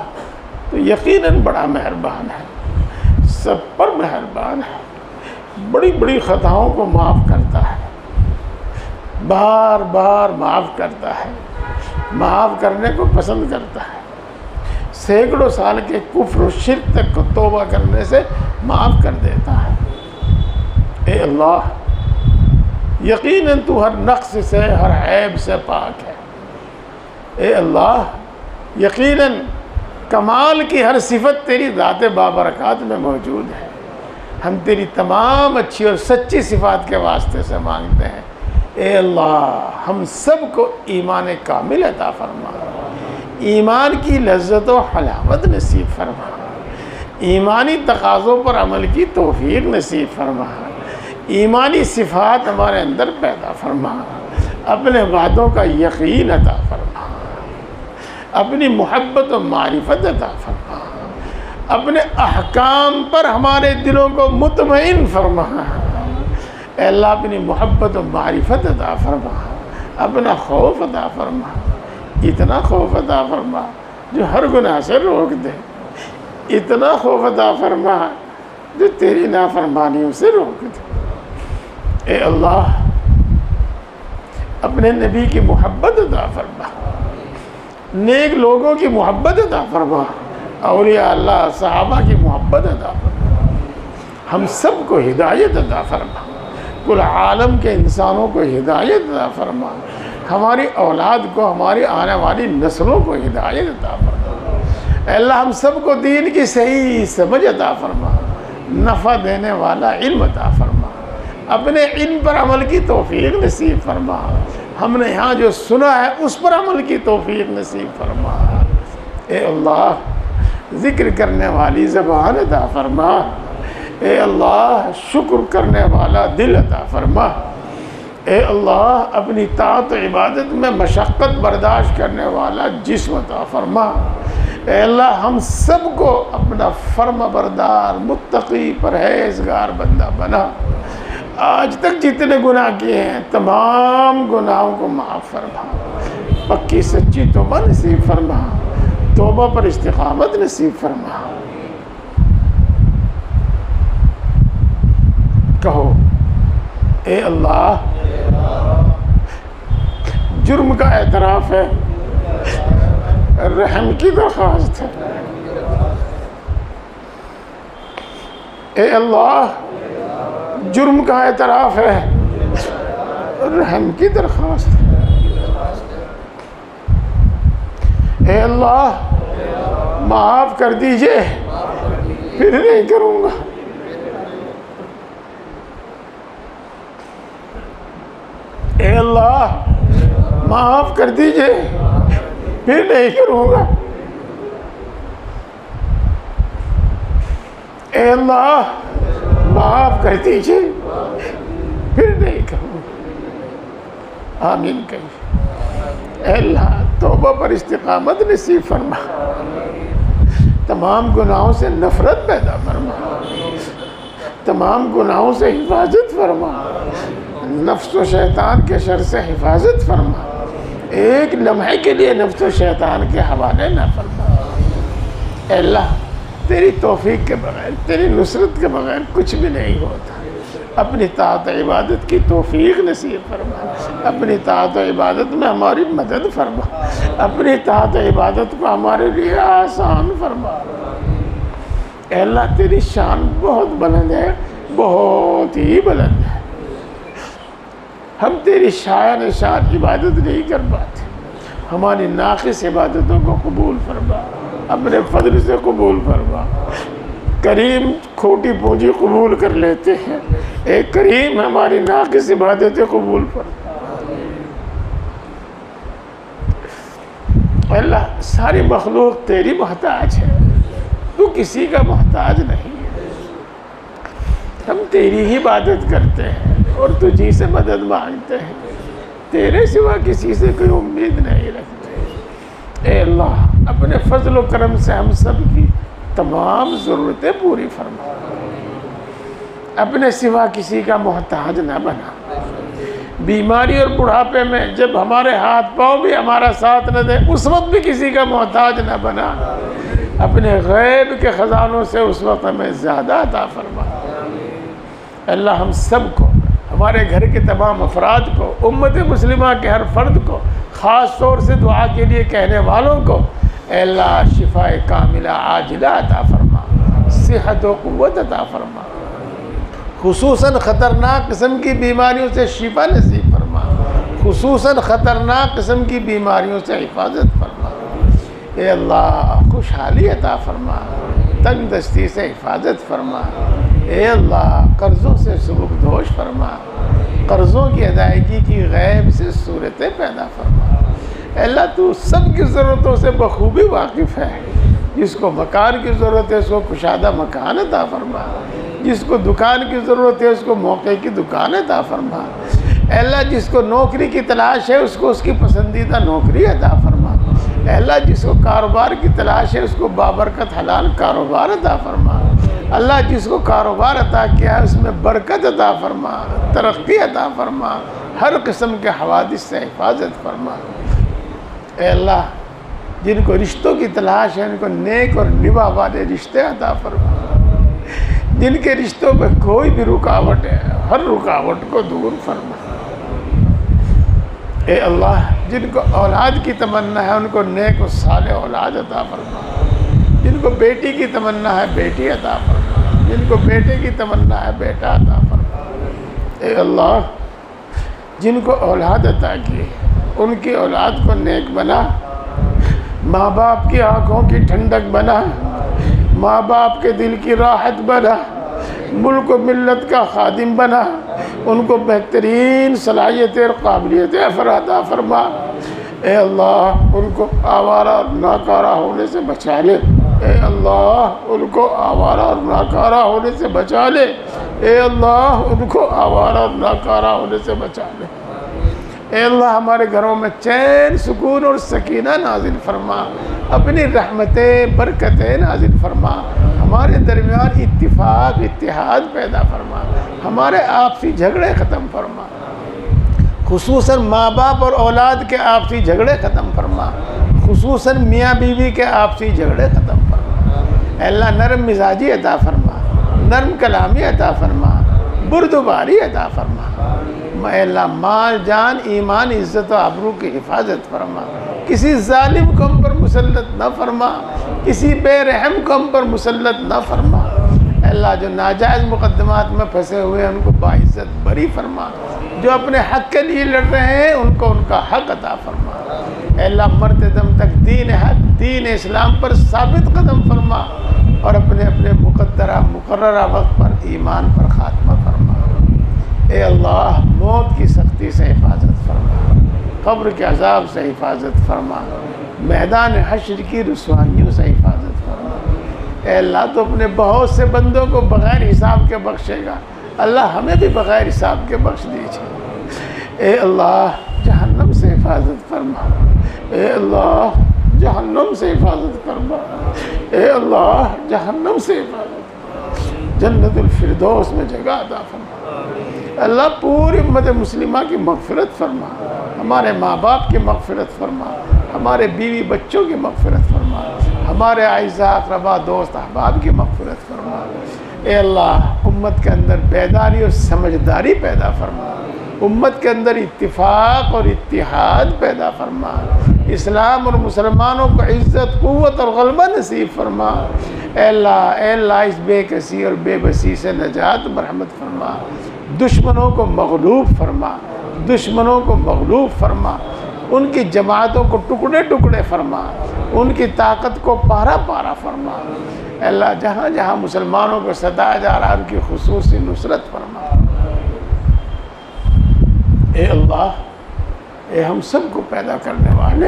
तो यकीनन बड़ा मेहरबान है, सब पर मेहरबान है, बड़ी बड़ी ख़ताओं को माफ़ करता है, बार बार माफ़ करता है, माफ़ करने को पसंद करता है। सैकड़ों साल के कुफ्र और शिर्क तक को तौबा करने से माफ़ कर देता है। ए अल्लाह, यकीनन तू हर नक्स से, हर ऐब से पाक है। ए अल्लाह, यकीनन कमाल की हर सिफत तेरी ज़ात बाबरकत में मौजूद है। हम तेरी तमाम अच्छी और सच्ची सिफात के वास्ते से मांगते हैं। ए अल्लाह, हम सब को ईमान कामिल अता फरमा, ईमान की लज्जत व हलावत नसीब फरमा, ईमानी तकाज़ों पर अमल की तौफीक नसीब फरमा, ईमानी सिफात हमारे अंदर पैदा फरमा, अपने वादों का यकीन अता फरमा, अपनी मोहब्बत व मारिफत अता फरमा, अपने अहकाम पर हमारे दिलों को मुतमईन फरमा। अल्लाह, अपनी मोहब्बत व मारिफत अता फरमा, अपना खौफ अता फरमा, इतना खौफ अता फरमा जो हर गुनाह से रोक दे, इतना खौफ अता फरमा जो तेरी नाफरमानियों से रोक दे। ए अल्लाह, अपने नबी की मोहब्बत अता फरमा, नेक लोगों की मोहब्बत अता फरमा, औलिया अल्लाह सहाबा की मोहब्बत अता फरमा, हम सब को हिदायत अता फरमा, कुल आलम के इंसानों को हिदायत अता फरमा, हमारी औलाद को, हमारी आने वाली नस्लों को हिदायत अता फरमा। अल्लाह, हम सब को दीन की सही समझ अता फरमा, नफ़ा देने वाला इल्म अता फरमा, अपने इल्म पर अमल की तौफीक नसीब फरमा, हमने यहाँ जो सुना है उस पर अमल की तौफीक नसीब फरमा। ए अल्लाह, ज़िक्र करने वाली ज़बान अता फरमा। ए अल्लाह, शुक्र करने वाला दिल अता फरमा। ए अल्लाह, अपनी ताअत इबादत में मशक्क़त बर्दाश्त करने वाला जिस्म अता फरमा। ए अल्लाह, हम सब को अपना फर्मा बरदार, मुत्तकी, परहेज़गार बंदा बना। आज तक जितने गुनाह किए हैं तमाम गुनाहों को माफ़ फरमा, पक्की सच्ची तौबा नसीब फरमा, तौबा पर इस्तिक़ामत नसीब फरमा। कहो, ए अल्लाह, जुर्म का एतराफ़ है, रहम की दरख्वास्त है। ए अल्लाह, जुर्म का एतराफ़ है, रहम की दरख्वास्त है। ए अल्लाह, माफ़ कर दीजिए, फिर नहीं करूँगा। ए अल्लाह, माफ़ कर दीजिए, फिर नहीं करूँगा। ए अल्लाह, माफ़ कर दीजिए, फिर नहीं करूँगा। आमीन कहिए। अल्लाह, तौबा पर इस्तिक़ामत नसीब फरमा, तमाम गुनाहों से नफ़रत पैदा फरमा, तमाम गुनाहों से हिफाजत फरमा, नफ्स व शैतान के शर से हिफाजत फरमा, एक लम्हे के लिए नफ्स व शैतान के हवाले न फरमा। अल्लाह, तेरी तौफीक के बग़ैर, तेरी नुसरत के बग़ैर कुछ भी नहीं होता। अपनी ताअत इबादत की तौफीक नसीब फरमा, अपनी ताअत इबादत में हमारी मदद फरमा, अपनी ताअत इबादत को हमारे लिए आसान फरमा। अल्लाह, तेरी शान बहुत बुलंद है, बहुत ही बुलंद है। हम तेरी शान शान इबादत नहीं कर पाते, हमारी नाक़िस इबादतों को कबूल फरमा, अपने फजल से कबूल फरमा। करीम खोटी पूंजी कबूल कर लेते हैं, एक करीम हमारी नाक़िस इबादतें कबूल फरमा। अल्लाह, सारी मखलूक तेरी मोहताज है, तू किसी का मोहताज नहीं है। हम तेरी ही इबादत करते हैं और तुझी से मदद मांगते हैं, तेरे सिवा किसी से कोई उम्मीद नहीं रखते। ए अल्लाह, अपने फजल व करम से हम सब की तमाम ज़रूरतें पूरी फरमा। अपने सिवा किसी का मोहताज न बना। बीमारी और बुढ़ापे में जब हमारे हाथ पाँव भी हमारा साथ न दे उस वक्त भी किसी का मोहताज न बना। अपने गैब के ख़जानों से उस वक्त हमें ज़्यादा अता फरमा। अल्लाह हम सब को, हमारे घर के तमाम अफराद को, उम्मत मुस्लिमा के हर फर्द को, ख़ास तौर से दुआ के लिए कहने वालों को अल्लाह शिफाए कामिला आजिला अता फरमा, सेहत व क़ुव्वत अता फरमा। खुसूसन ख़तरनाक किस्म की बीमारियों से शिफा नसीब फरमा, खुसूसन ख़तरनाक किस्म की बीमारियों से हिफाजत फरमा। ए अल्लाह खुशहाली अता फरमा, तंग दस्ती से हिफाजत फरमा। ए अल्लाह कर्ज़ों से सुबुकदोश फरमा, कर्ज़ों की अदायगी की गैब से सूरतें पैदा फरमा। अल्लाह तू सब की ज़रूरतों से बखूबी वाकिफ़ है। जिसको मकान की ज़रूरत है उसको कुशादा मकान अता फरमा, जिसको दुकान की ज़रूरत है उसको मौके की दुकान अता फरमा। अल्लाह जिसको नौकरी की तलाश है उसको उसकी पसंदीदा नौकरी अता फरमा। अल्लाह जिसको कारोबार की तलाश है उसको बाबरकत हलाल कारोबार अता फरमा। अल्लाह जिसको कारोबार अता किया है उसमें बरकत अता फरमा, तरक्की अता फरमा, हर किस्म के हवादिस से हिफाजत फरमा। ए अल्लाह जिनको रिश्तों की तलाश है उनको नेक और निभा वाले रिश्ते अता फरमा। जिनके रिश्तों में कोई भी रुकावट है हर रुकावट को दूर फरमा। ए अल्लाह जिनको औलाद की तमन्ना है उनको नेक और साले औलाद अता फरमा। जिनको बेटी की तमन्ना है बेटी अता फरमा, जिनको बेटे की तमन्ना है बेटा अता फरमा। ए अल्लाह जिनको औलाद अता की उनकी औलाद को नेक बना, माँ बाप की आँखों की ठंडक बना, माँ बाप के दिल की राहत बना, मुल्क व मिल्लत का खादिम बना, उनको बेहतरीन सलाहियत और काबिलियत अता फरमा। ए अल्लाह उनको आवारा और नाकारा होने से बचा ले। ए अल्लाह उनको आवारा और नाकारा होने से बचा ले। ए अल्लाह उनको आवारा और नाकारा होने से बचा ले। ए अल्लाह हमारे घरों में चैन सुकून और सकीना नाजिल फरमा, अपनी रहमतें बरकतें नाजिल फरमा, हमारे दरमियान इत्तिफाक इत्तिहाद पैदा फरमा, हमारे आपसी झगड़े ख़त्म फरमा, खुसूसन माँ बाप और औलाद के आपसी झगड़े ख़त्म फरमा, खुसूसन मियाँ बीवी के आपसी झगड़े ख़त्म फरमा। अल्लाह नरम मिजाजी अता फरमा, नरम कलामी अता फरमा, बुर्दबारी अता फरमा। अल्लाह माल जान ईमान इज़्ज़त और आबरू की हिफाजत फरमा। किसी जालिम को हम पर मुसल्लत न फरमा, किसी बेरहम को हम पर मुसल्लत न फरमा। अल्लाह जो नाजायज़ मुकद्दमात में फंसे हुए हैं उनको बाइज़्ज़त बरी फरमा, जो अपने हक़ के लिए लड़ रहे हैं उनको उनका हक़ अता फरमा। अल्लाह मरते दम तक दीन हक़ दीन इस्लाम पर साबित कदम फरमा और अपने अपने मुक़द्दरा मुक़र्ररा वक्त पर ईमान पर ख़ात्मा फरमा। ए अल्लाह मौत की सख्ती से हिफाजत फरमा, कब्र के अजाब से हिफाजत फरमा, मैदान हश्र की रुसवाइयों से हिफाजत फरमा। ए अल्लाह तो अपने बहुत से बंदों को बग़ैर हिसाब के बख्शेगा, अल्लाह हमें भी बग़ैर हिसाब के बख्श दीजिए। ए अल्लाह जहन्नम से हिफाजत फरमा, ए अल्लाह जहन्नम से हिफाजत फरमा, ए अल्लाह जहन्नम से हिफाजत, जन्नतुल फिरदौस में जगह अता फरमा। अल्लाह पूरी उम्मत मुस्लिमा की मग़फ़िरत फरमा, हमारे माँ बाप की मग़फ़िरत फरमा, हमारे बीवी बच्चों की मग़फ़िरत फरमा, हमारे आइज़ा अक़रबा दोस्त अहबाब की मग़फ़िरत फरमा। ए अल्लाह उम्मत के अंदर बेदारी और समझदारी पैदा फरमा, उम्मत के अंदर इत्तिफ़ाक़ और इत्तिहाद पैदा फरमा, इस्लाम और मुसलमानों को इज़्ज़त क़ुव्वत और ग़लबा नसीब फरमा। ए अल्लाह इस बेकसी और बेबसी से नजात बरहमत फरमा, दुश्मनों को मग़लूब फरमा, दुश्मनों को मग़लूब फरमा, उनकी जमातों को टुकड़े टुकड़े फरमा, उनकी ताकत को पारा पारा फरमा। अल्लाह जहाँ जहाँ मुसलमानों को सताया जा रहा है उनकी खुसूसी नुसरत फरमा। ए अल्लाह ए हम सब को पैदा करने वाले,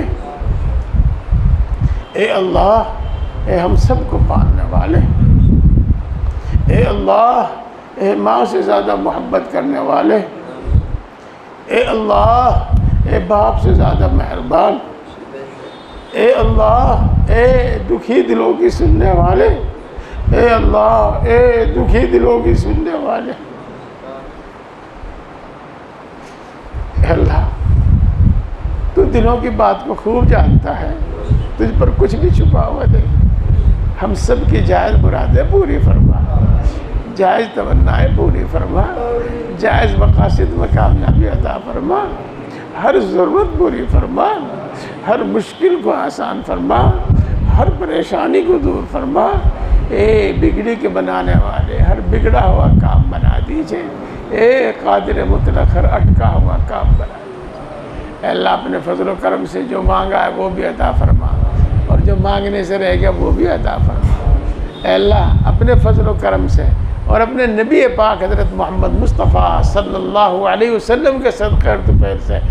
ए अल्लाह ए हम सब को पालने वाले, ए अल्लाह ए माँ से ज़्यादा मोहब्बत करने वाले, ए अल्लाह ए बाप से ज़्यादा मेहरबान, ए अल्लाह ए दुखी दिलों की सुनने वाले, ए अल्लाह, ए दुखी दिलों की सुनने वाले, अल्लाह तू दिलों की बात को खूब जानता है, तुझ पर कुछ भी छुपा हुआ नहीं। हम सब की जायज़ मुरादें पूरी फरमा, जायज़ तमन्नाएं पूरी फरमा, जायज़ मकासद में कामयाबी अता फरमा, हर ज़रूरत पूरी फरमा, हर मुश्किल को आसान फरमा, हर परेशानी को दूर फरमा। ए बिगड़ी के बनाने वाले, हर बिगड़ा हुआ काम बना दीजिए। ए कादिर मुतलक, हर अटका हुआ काम बना दीजिए। अल्लाह अपने फजल करम से जो मांगा है वो भी अता फरमा, और जो मांगने से रह गया वो भी अता फरमा। अल्लाह अपने फजल करम से और अपने नबी पाक हज़रत मोहम्मद मुस्तफ़ा सल्लल्लाहु अलैहि वसल्लम के सदक़े और तुफ़ैल से